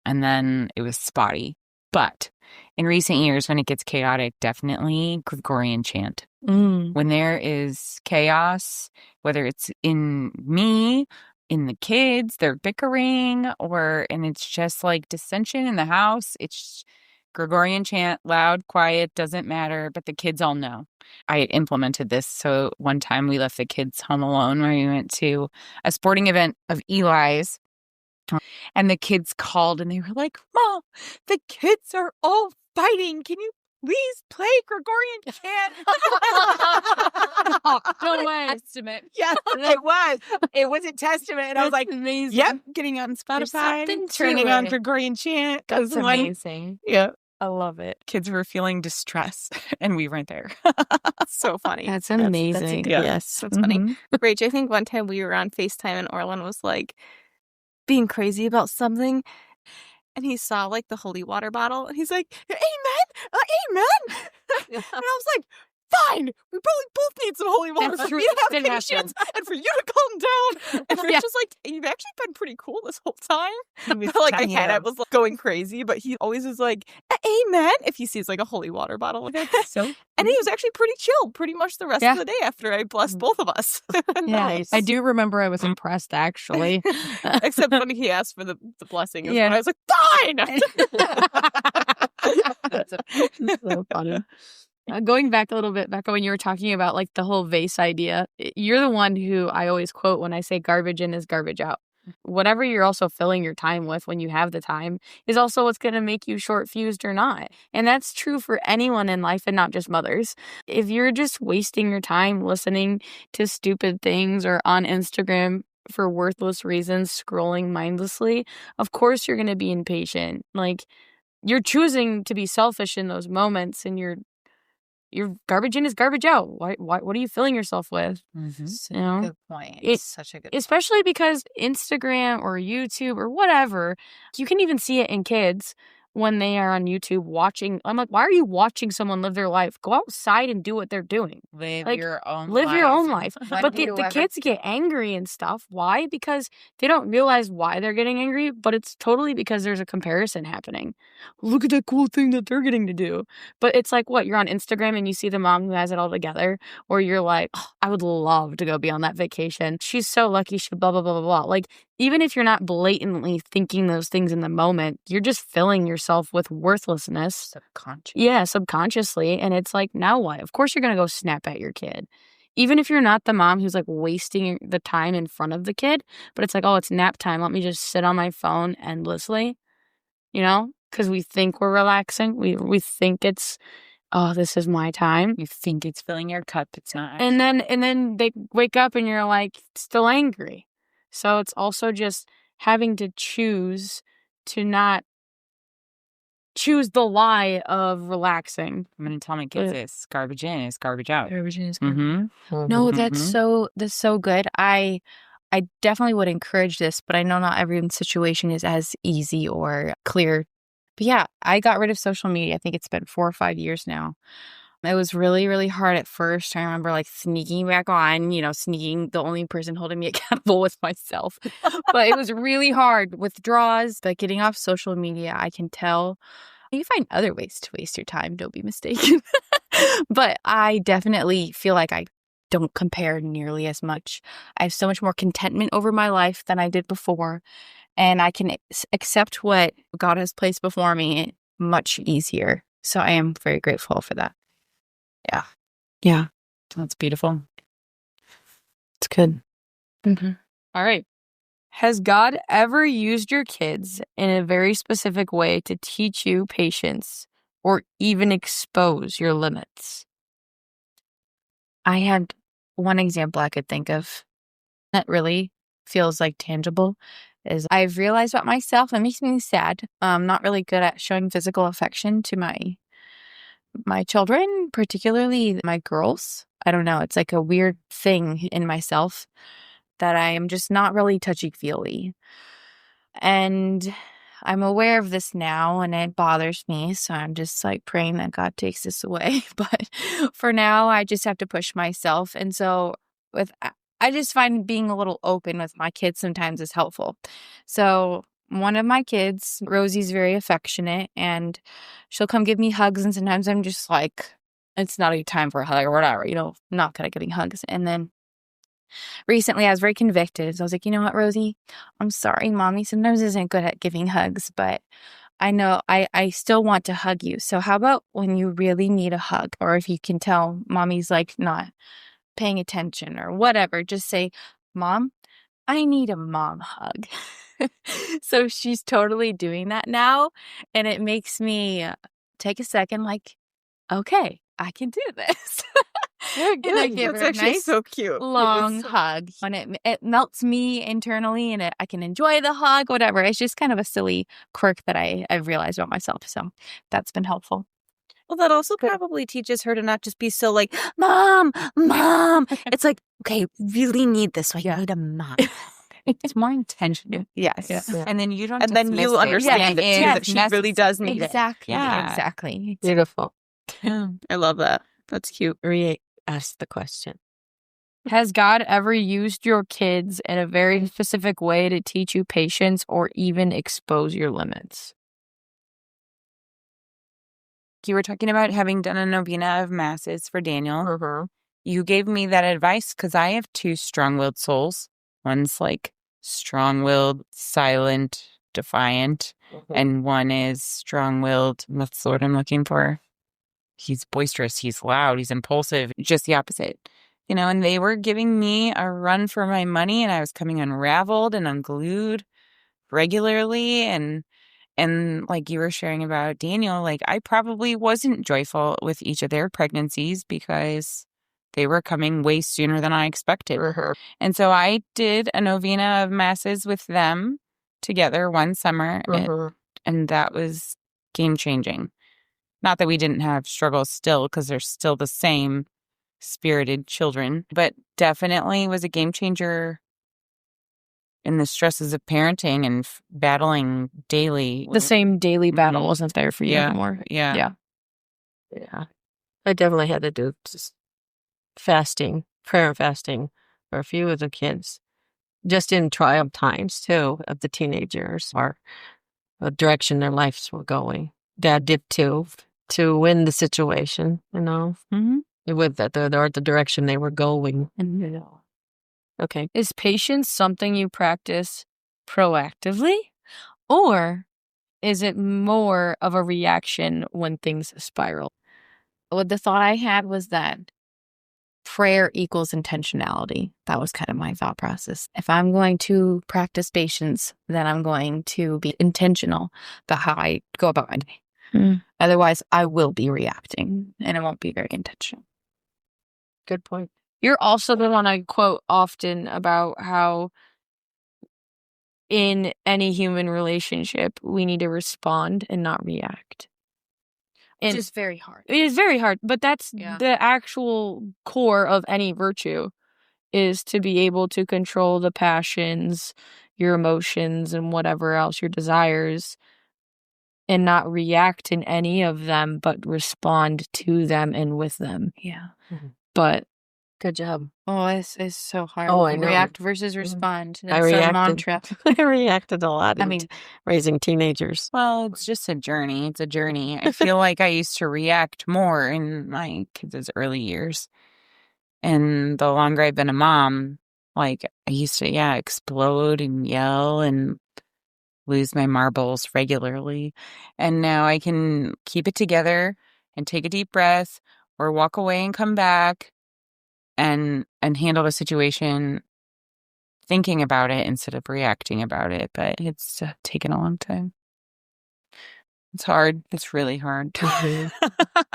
And then it was spotty. But in recent years, when it gets chaotic, definitely Gregorian chant. When there is chaos, whether it's in me, in the kids, they're bickering, and it's just like dissension in the house, it's Gregorian chant, loud, quiet, doesn't matter, but the kids all know. I implemented this. So one time we left the kids home alone where we went to a sporting event of Eli's. And the kids called and they were like, Mom, the kids are all fighting. Can you please play Gregorian chant? No way. Testament. Yeah, it was. It was a testament. And I was like, amazing. Yep, getting on Spotify, turning on Gregorian chant. That's amazing. Yeah. I love it. Kids were feeling distress and we weren't there. So funny. That's amazing. Yes. That's funny. Rach, I think one time we were on FaceTime and Orlin was like being crazy about something. And he saw like the holy water bottle and he's like, Amen. Amen. And I was like, fine. We probably both need some holy water for you to have patience and for you to calm down. And Rich was like, you've actually been pretty cool this whole time. Like I had, I was like, going crazy, but he always was like, Amen, if he sees like a holy water bottle. And he was actually pretty chill pretty much the rest of the day after I blessed both of us. Nice. I do remember I was impressed actually. Except when he asked for the blessing. Yeah. I was like, fine. That's so funny. Going back a little bit, Becca, when you were talking about like the whole vase idea, you're the one who I always quote when I say garbage in is garbage out. Whatever you're also filling your time with when you have the time is also what's going to make you short-fused or not. And that's true for anyone in life and not just mothers. If you're just wasting your time listening to stupid things or on Instagram for worthless reasons, scrolling mindlessly, of course you're going to be impatient. Like you're choosing to be selfish in those moments and your garbage in is garbage out. What are you filling yourself with? Good point. It's such a good point. Especially because Instagram or YouTube or whatever, you can even see it in kids when they are on YouTube watching. I'm like, why are you watching someone live their life? Go outside and do what they're doing. Live Like, your own Live life. your own life. When But do you the ever kids get angry and stuff. Why? Because they don't realize why they're getting angry, but it's totally because there's a comparison happening. Look at that cool thing that they're getting to do. But it's like, what? You're on Instagram and you see the mom who has it all together, or you're like, oh, I would love to go be on that vacation. She's so lucky. She blah, blah, blah, blah, blah. Like, even if you're not blatantly thinking those things in the moment, you're just filling yourself with worthlessness. Subconscious. Yeah, subconsciously. And it's like, now what? Of course you're going to go snap at your kid. Even if you're not the mom who's like wasting the time in front of the kid, but it's like, oh, it's nap time. Let me just sit on my phone endlessly, because we think we're relaxing. We think it's, oh, this is my time. You think it's filling your cup. It's not. And then they wake up and you're like still angry. So it's also just having to choose to not choose the lie of relaxing. I'm going to tell my kids this. Garbage in is garbage out. Garbage in is Mm-hmm. No, that's so good. I definitely would encourage this, but I know not everyone's situation is as easy or clear. But yeah, I got rid of social media. I think it's been 4 or 5 years now. It was really, really hard at first. I remember like sneaking back on, sneaking. The only person holding me accountable was myself. But it was really hard. Withdrawals, but getting off social media, I can tell. You find other ways to waste your time. Don't be mistaken. But I definitely feel like I don't compare nearly as much. I have so much more contentment over my life than I did before. And I can accept what God has placed before me much easier. So I am very grateful for that. Yeah. Yeah. That's beautiful. It's good. Mm-hmm. All right. Has God ever used your kids in a very specific way to teach you patience or even expose your limits? I had one example I could think of that really feels like tangible is I've realized about myself. It makes me sad. I'm not really good at showing physical affection to my children, particularly my girls. I don't know. It's like a weird thing in myself that I am just not really touchy-feely. And I'm aware of this now and it bothers me. So I'm just like praying that God takes this away. But for now, I just have to push myself. And so I just find being a little open with my kids sometimes is helpful. So one of my kids, Rosie's very affectionate and she'll come give me hugs. And sometimes I'm just like, it's not a time for a hug or whatever, not good at giving hugs. And then recently I was very convicted. So I was like, you know what, Rosie, I'm sorry. Mommy sometimes isn't good at giving hugs, but I know I still want to hug you. So how about when you really need a hug, or if you can tell mommy's like not paying attention or whatever, just say, Mom, I need a mom hug. So she's totally doing that now. And it makes me take a second like, okay, I can do this. And I give That's her a actually nice so cute. long hug. And it melts me internally and I can enjoy the hug, whatever. It's just kind of a silly quirk that I've realized about myself. So that's been helpful. Well, that also probably teaches her to not just be so like, Mom. It's like, okay, really need this. So I need a mom. It's more intentional. Yes. Yeah. And then you don't And then dismiss you it. understand it too, Yeah, that she really does need it. Exactly. Yeah. Exactly. Beautiful. I love that. That's cute. Ask the question. Has God ever used your kids in a very specific way to teach you patience or even expose your limits? You were talking about having done a novena of masses for Daniel. You gave me that advice because I have 2 strong-willed souls. One's like strong-willed, silent, defiant, and one is strong-willed. That's the word I'm looking for. He's boisterous, he's loud, he's impulsive, just the opposite. And they were giving me a run for my money and I was coming unraveled and unglued regularly. And like you were sharing about Daniel, like I probably wasn't joyful with each of their pregnancies because they were coming way sooner than I expected. And so I did a novena of masses with them together one summer and that was game-changing. Not that we didn't have struggles still, because they're still the same spirited children, but definitely was a game changer in the stresses of parenting and battling daily. The same daily battle Mhm. wasn't there for you Yeah. anymore. Yeah. Yeah. I definitely had to do just fasting, prayer and fasting for a few of the kids, just in trial times too, of the teenagers or the direction their lives were going. Dad did too, to win the situation, Mhm. with the direction they were going. And Okay. is patience something you practice proactively, or is it more of a reaction when things spiral? What the thought I had was that prayer equals intentionality. That was kind of my thought process. If I'm going to practice patience, then I'm going to be intentional about how I go about my day. Otherwise, I will be reacting and it won't be very intentional. Good point. You're also the one I quote often about how in any human relationship, we need to respond and not react. Which And is very hard. it is very hard, but that's Yeah. the actual core of any virtue, is to be able to control the passions, your emotions, and whatever else, your desires, and not react in any of them, but respond to them and with them. Yeah. But Good job. Oh, it's so hard. Oh, I know. React versus respond. I That's a reacted. mantra. I reacted a lot. I mean, raising teenagers. Well, it's just a journey. It's a journey. I feel like I used to react more in my kids' early years. And the longer I've been a mom, like I used to, explode and yell and lose my marbles regularly. And now I can keep it together and take a deep breath or walk away and come back and handle the situation thinking about it instead of reacting about it. But it's taken a long time. It's hard. It's really hard. And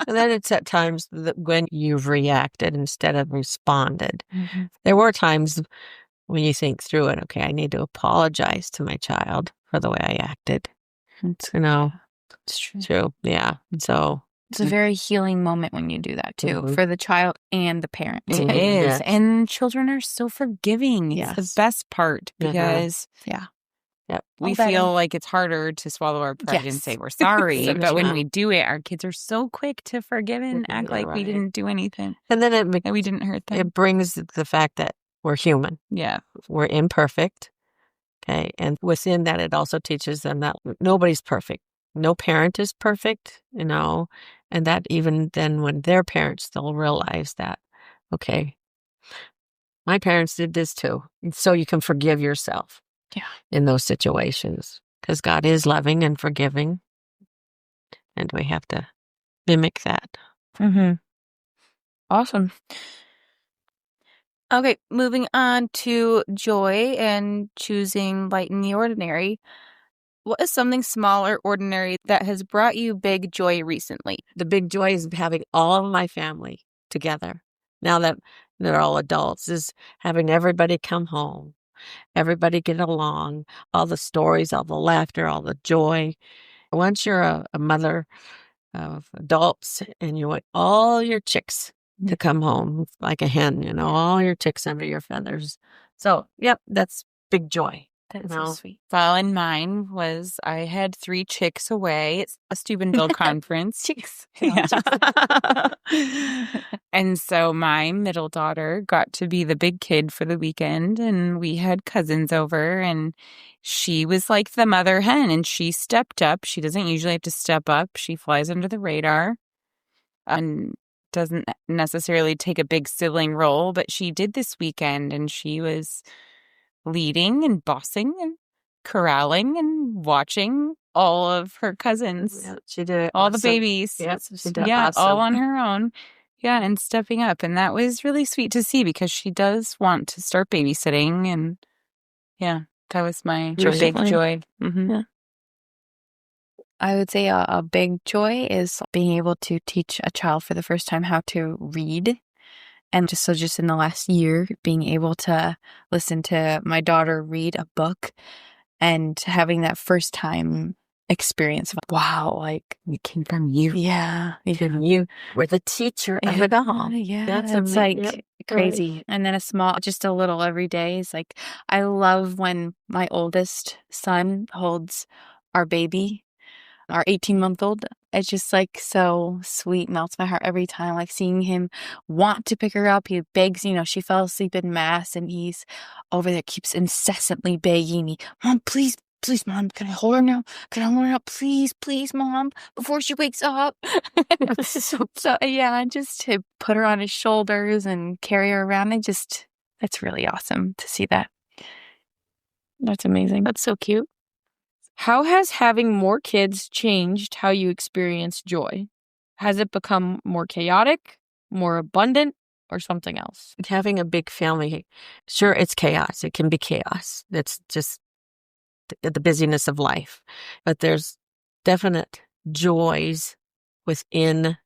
then it's at times that when you've reacted instead of responded. There were times when you think through it, okay, I need to apologize to my child for the way I acted. it's True. Yeah. So It's a very healing moment when you do that too, Mhm. for the child and the parent. It Mhm. is. Yes. And children are so forgiving. It's Yes. the best part Uh-huh. because Yeah. we All better. feel like it's harder to swallow our pride and Yes. say we're sorry. So But when true. we do it, our kids are so quick to forgive and act Yeah, like we right. didn't do anything, And then that we didn't hurt them. it brings the fact that we're human. Yeah. We're imperfect. Okay. And within that, it also teaches them that nobody's perfect. No parent is perfect, and that even then when they're parents, they'll realize that, okay, my parents did this too. And so you can forgive yourself in those situations because God is loving and forgiving. And we have to mimic that. awesome. Okay, moving on to joy and choosing light in the ordinary. What is something small or ordinary that has brought you big joy recently? The big joy is having all of my family together. Now that they're all adults, is having everybody come home, everybody get along, all the stories, all the laughter, all the joy. Once you're a mother of adults and you want all your chicks to come home like a hen, all your chicks under your feathers. So, yep, that's big joy. That's No. so sweet. Well, and mine was I had 3 chicks away. It's a Steubenville conference. Chicks. Yeah. And so my middle daughter got to be the big kid for the weekend, and we had cousins over, and she was like the mother hen, and she stepped up. She doesn't usually have to step up. She flies under the radar and doesn't necessarily take a big sibling role, but she did this weekend, and she was leading and bossing and corralling and watching all of her cousins, Yeah, she did it all the awesome. babies. Yep, she did Yeah, all awesome. on her own. Yeah, and stepping up. And that was really sweet to see because she does want to start babysitting. And yeah, that was my Joy. big Funny. joy. Mm-hmm. Yeah. I would say a big joy is being able to teach a child for the first time how to read. And just in the last year, being able to listen to my daughter read a book and having that first time experience of, wow, like, It came from you. yeah, You were the teacher of it all. yeah, That's it's amazing. like Yep. crazy. And then just a little every day is like, I love when my oldest son holds our baby, our 18-month-old. It's just like so sweet, melts my heart every time. Like seeing him want to pick her up. He begs, she fell asleep in mass and he's over there, keeps incessantly begging me, Mom, please, please, Mom, can I hold her now? Can I hold her now? Please, please, Mom, before she wakes up. so yeah, just to put her on his shoulders and carry her around. It's really awesome to see that. That's amazing. That's so cute. How has having more kids changed how you experience joy? Has it become more chaotic, more abundant, or something else? Having a big family, sure, it's chaos. It can be chaos. It's just the busyness of life. But there's definite joys within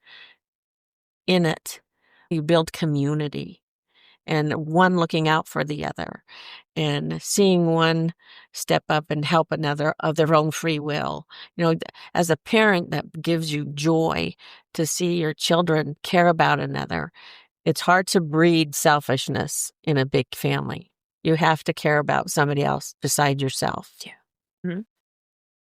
it. You build community and one looking out for the other and seeing one step up and help another of their own free will. As a parent, that gives you joy to see your children care about another. It's hard to breed selfishness in a big family. You have to care about somebody else beside yourself. Yeah. Mm-hmm.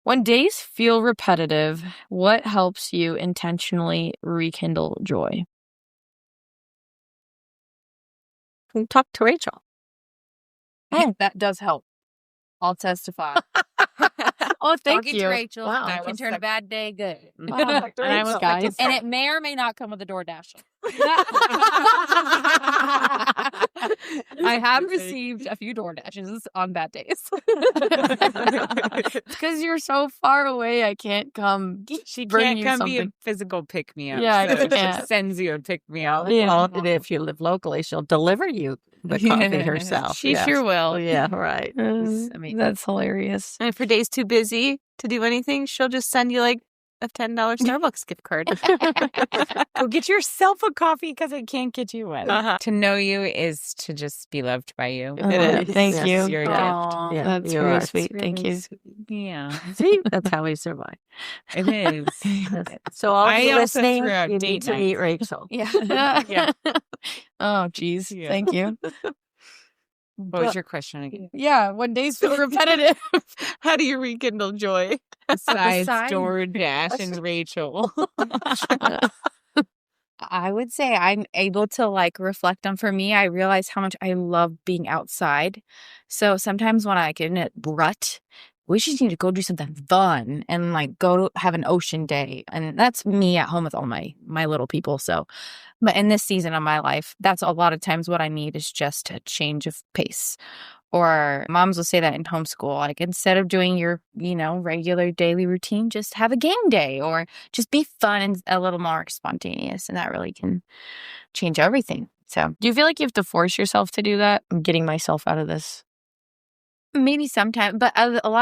When days feel repetitive, what helps you intentionally rekindle joy? Talk to Rachel. That does help. I'll testify. Oh, thank Talking you. to Rachel, Wow. I can turn a bad day good. Wow. And I was guys. And it may or may not come with a DoorDash. I have received a few DoorDashes on bad days. Because you're so far away, I can't come. She bring can't you come be a something. physical pick-me-up. Yeah, so I can't. she sends you a pick-me-up. Well, and if you live locally, she'll deliver you the coffee herself. She Yes. sure will. Yeah, right. That's hilarious. And if her day's too busy to do anything, she'll just send you like a $10 Starbucks gift card. Go get yourself a coffee because I can't get you one. To know you is to just be loved by you. It is. Thank Yes. you. It's your gift. Aw, Yeah, that's you very are. sweet. Thank you. Yeah, See, that's how we survive. it is. So all I of you also listening, threw out you date need to nights. meet Rachel. Yeah. Yeah. Oh, geez. Yeah. Thank you. What was your question again? Yeah, when days feel repetitive. How do you rekindle joy? Besides Besides- DoorDash and Rachel. I would say I'm able to reflect on, for me, I realize how much I love being outside. So sometimes when I get in a rut, we just need to go do something fun and go have an ocean day. And that's me at home with all my little people. So, but in this season of my life, that's a lot of times what I need is just a change of pace. Or moms will say that in homeschool, instead of doing your, regular daily routine, just have a game day or just be fun and a little more spontaneous. And that really can change everything. So Do you feel like you have to force yourself to do that? I'm getting myself out of this. maybe sometime, but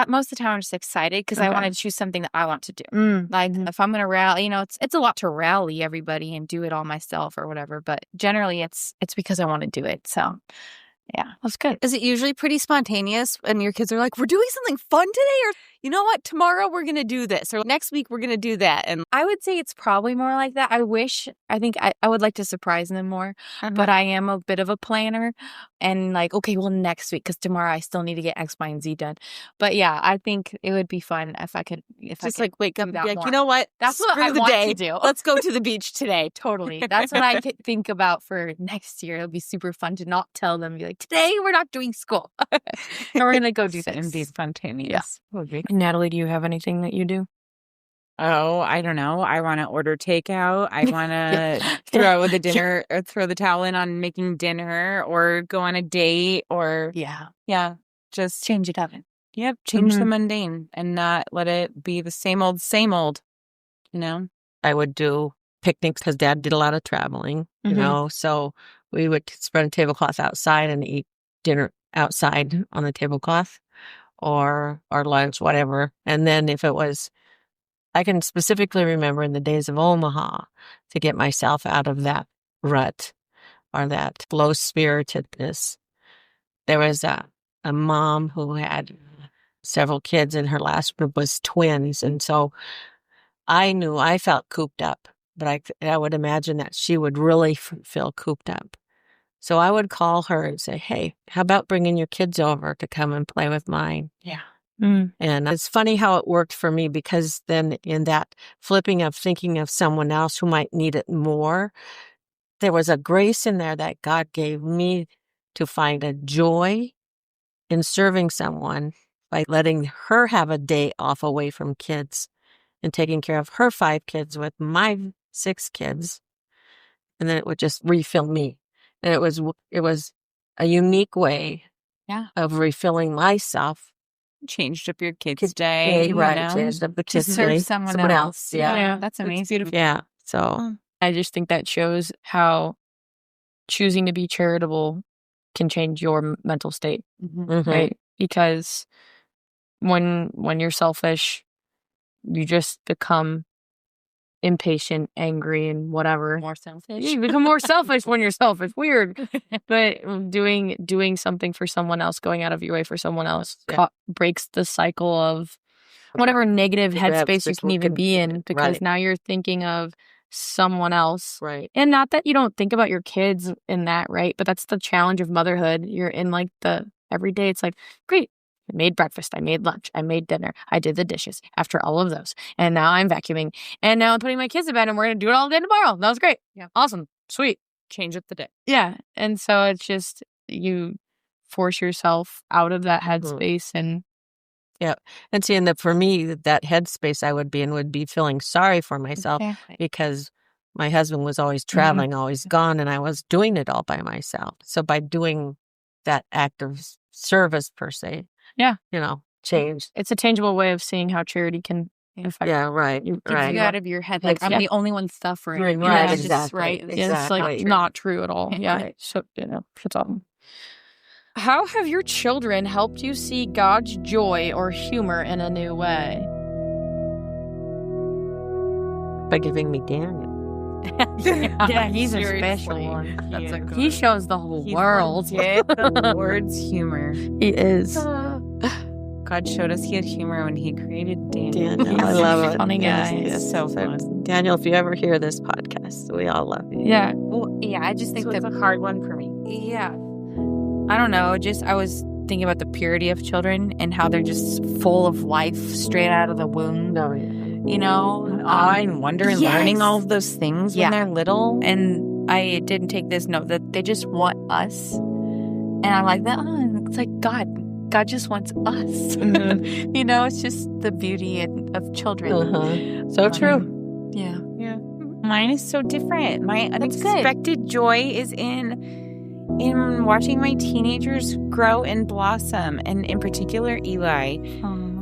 most of the time I'm just excited because I want to choose something that I want to do. If I'm going to rally, it's a lot to rally everybody and do it all myself or whatever. But generally it's because I want to do it. So yeah, that's good. Is it usually pretty spontaneous and your kids are like, we're doing something fun today? Or, you know what, tomorrow we're going to do this. Or next week we're going to do that. And I would say it's probably more like that. I think I would like to surprise them more, but I am a bit of a planner and okay, well, next week, because tomorrow I still need to get X, Y, and Z done. But yeah, I think it would be fun if I could, wake up and that be like, more. you know what? That's what Screw I the want day. to do. Let's go to the beach today. Totally. That's what I could think about for next year. It'll be super fun to not tell them, be like, today we're not doing school. And we're going to go do And be this. spontaneous. Yeah. Natalie, do you have anything that you do? Oh, I don't know. I want to order takeout. I want to throw the dinner or throw the towel in on making dinner or go on a date or just Change it up. change the mundane and not let it be the same old, I would do picnics because Dad did a lot of traveling, so we would spread a tablecloth outside and eat dinner outside on the tablecloth or lunch, whatever. And then I can specifically remember in the days of Omaha to get myself out of that rut or that low spiritedness. There was a mom who had several kids, and her last one was twins. And so I knew I felt cooped up, but I would imagine that she would really feel cooped up. So I would call her and say, hey, how about bringing your kids over to come and play with mine? Yeah. Mm. And it's funny how it worked for me, because then in that flipping of thinking of someone else who might need it more, there was a grace in there that God gave me to find a joy in serving someone by letting her have a day off away from kids and taking care of her 5 kids with my 6 kids. And then it would just refill me. And it was a unique way of refilling myself. Changed up your kids' day, right? you know, Changed up the To kids' serve day. someone else. Yeah. That's amazing. beautiful. Yeah. So I just think that shows how choosing to be charitable can change your mental state, right? Because when you're selfish, you just become impatient, angry, and whatever. More selfish. You become more selfish when you're selfish. Weird. But doing something for someone else, going out of your way for someone else, breaks the cycle of whatever negative headspace you can even be in, because now you're thinking of someone else. Right. And not that you don't think about your kids in that, right? But that's the challenge of motherhood. You're in like the everyday. It's like, great. I made breakfast. I made lunch. I made dinner. I did the dishes after all of those. And now I'm vacuuming. And now I'm putting my kids to bed, and we're going to do it all day tomorrow. That was great. Yeah. Awesome. Sweet. change up the day. Yeah. And so it's just, you force yourself out of that headspace and And see, for me, that headspace I would be in would be feeling sorry for myself because my husband was always traveling, always gone, and I was doing it all by myself. So by doing that act of service per se, changed. it's a tangible way of seeing how charity can affect. Yeah, right. Gets Right. you out of your head. Like, I'm the only one suffering. Right, You know, just- exactly. right. Yeah, it's like Exactly. not true at all. Yeah. Right. So, it's awesome. How have your children helped you see God's joy or humor in a new way? By giving me Daniel. Yeah, he's a Seriously. special one. That's a good He shows the whole world. Yeah, the Lord's humor. He is. God showed us he had humor when he created Daniel. Daniel, I love it. Funny Yes, guy. yes. So fun. Daniel, if you ever hear this podcast, we all love you. Yeah. Well, yeah, I just think So it's that a hard one for me. Yeah. I don't know. I was thinking about the purity of children and how they're just full of life straight out of the womb. No, yeah. You know? Awe and wonder and learning yes. all of those things Yeah. when they're little. And I didn't take this note that they just want us. And I'm like, it's like God. God just wants us. You know, it's just the beauty of children. Uh-huh. So true. Yeah. Mine is so different. My That's good. unexpected joy is in watching my teenagers grow and blossom, and in particular Eli.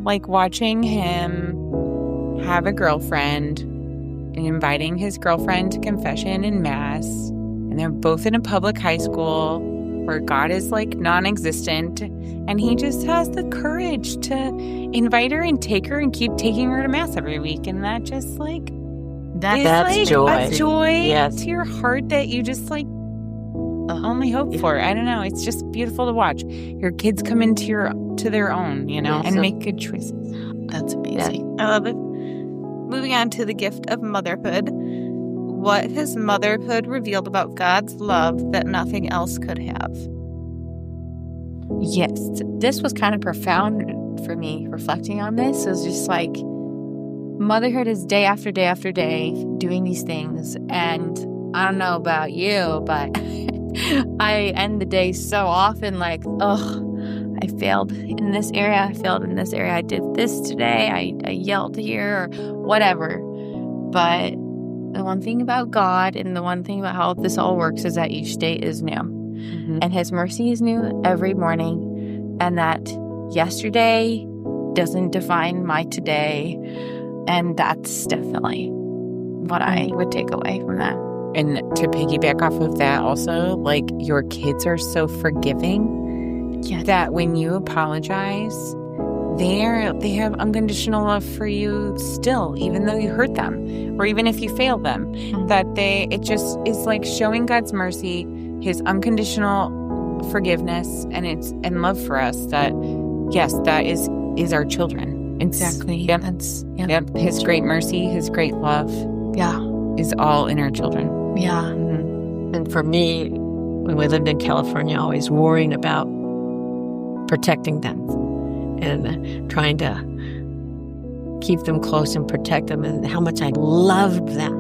Like watching him have a girlfriend and inviting his girlfriend to confession and mass. And they're both in a public high school where God is like non-existent. And he just has the courage to invite her and take her and keep taking her to mass every week. And that just like That's like joy. a joy Yes. to your heart that you just like only hope for. I don't know. It's just beautiful to watch. Your kids come into their own, Yes. and make good choices. That's amazing. I love it. Moving on to the gift of motherhood. What has motherhood revealed about God's love that nothing else could have? Yes. This was kind of profound for me, reflecting on this. It was just like, motherhood is day after day after day doing these things. And I don't know about you, but I end the day so often like, I failed in this area. I failed in this area. I did this today. I yelled here or whatever. But the one thing about God and the one thing about how this all works is that each day is new. And his mercy is new every morning. And that yesterday doesn't define my today. And that's definitely what I would take away from that. And to piggyback off of that also, like your kids are so forgiving that when you apologize, they have unconditional love for you still, even though you hurt them or even if you fail them. It just is like showing God's mercy, his unconditional forgiveness and love for us, that yes, that is is our children. Exactly. Yep. Yep. His great mercy, his great love Yeah. is all in our children. Yeah. Mm-hmm. And for me, when we lived in California, always worrying about protecting them and trying to keep them close and protect them, and how much I loved them.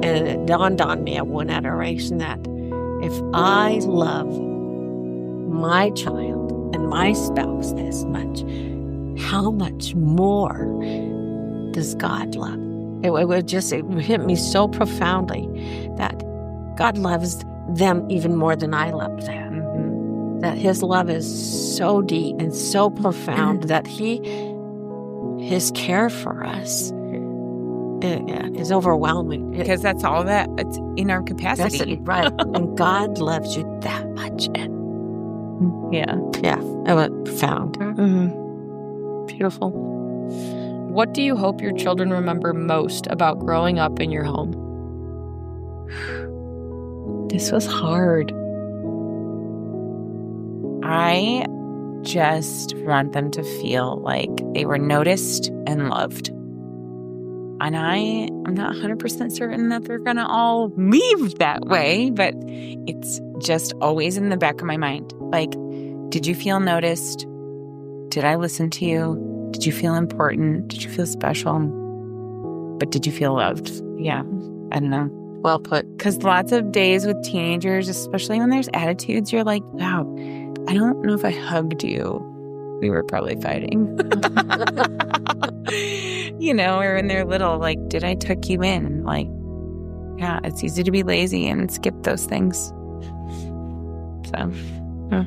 And it dawned on me at one adoration that if I love my child and my spouse this much, how much more does God love? It hit me so profoundly that God loves them even more than I love them. Mm-hmm. That his love is so deep and so profound that his care for us is overwhelming. Because that's all that it's in our capacity. Right. And God loves you that much. Yeah. Yeah. It was profound. Mm-hmm. Beautiful. What do you hope your children remember most about growing up in your home? This was hard. I just want them to feel like they were noticed and loved. And I'm not 100% certain that they're going to all leave that way, but it's just always in the back of my mind. Like, did you feel noticed? Did I listen to you? Did you feel important? Did you feel special? But did you feel loved? Yeah, I don't know. Well put. Because lots of days with teenagers, especially when there's attitudes, you're like, wow, I don't know if I hugged you. We were probably fighting. Or when they're little, like, did I tuck you in? Like, yeah, it's easy to be lazy and skip those things. So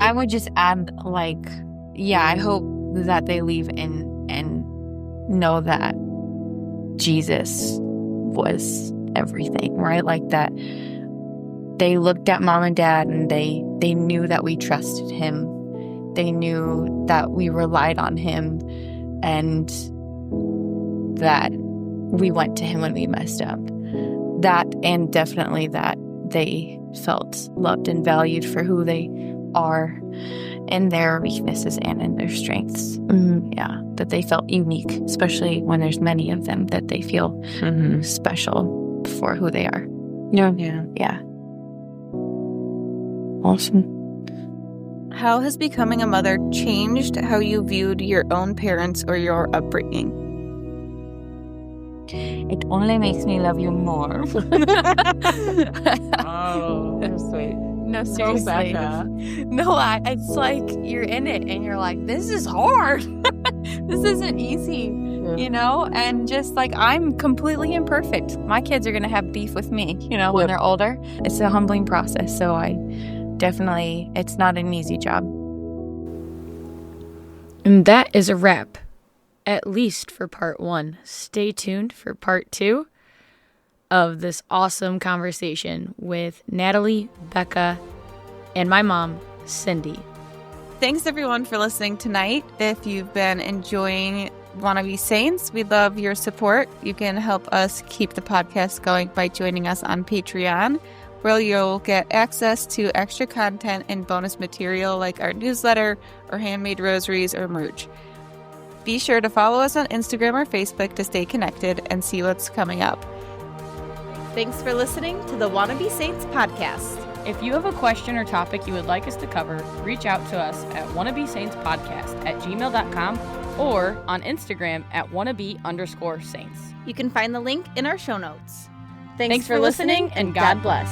I would just add, like, I hope that they leave and know that Jesus was everything, right? Like that they looked at mom and dad and they knew that we trusted him. They knew that we relied on him and that we went to him when we messed up. That, and definitely that they felt loved and valued for who they are in their weaknesses and in their strengths. Mm-hmm. Yeah, that they felt unique, especially when there's many of them, that they feel special for who they are. Yeah. Awesome. How has becoming a mother changed how you viewed your own parents or your upbringing? It only makes me love you more. Oh, that's sweet. No, seriously. No, it's like you're in it and you're like, this is hard. This isn't easy, And just like, I'm completely imperfect. My kids are going to have beef with me, when they're older. It's a humbling process. So it's not an easy job. And that is a wrap, at least for part 1. Stay tuned for part 2 of this awesome conversation with Natalie, Becca, and my mom, Cindy. Thanks, everyone, for listening tonight. If you've been enjoying Wannabe Saints, we love your support. You can help us keep the podcast going by joining us on Patreon, where you'll get access to extra content and bonus material like our newsletter or handmade rosaries or merch. Be sure to follow us on Instagram or Facebook to stay connected and see what's coming up. Thanks for listening to the Wannabe Saints podcast. If you have a question or topic you would like us to cover, reach out to us at wannabesaintspodcast@gmail.com or on Instagram at wannabe_saints. You can find the link in our show notes. Thanks for listening, and God bless.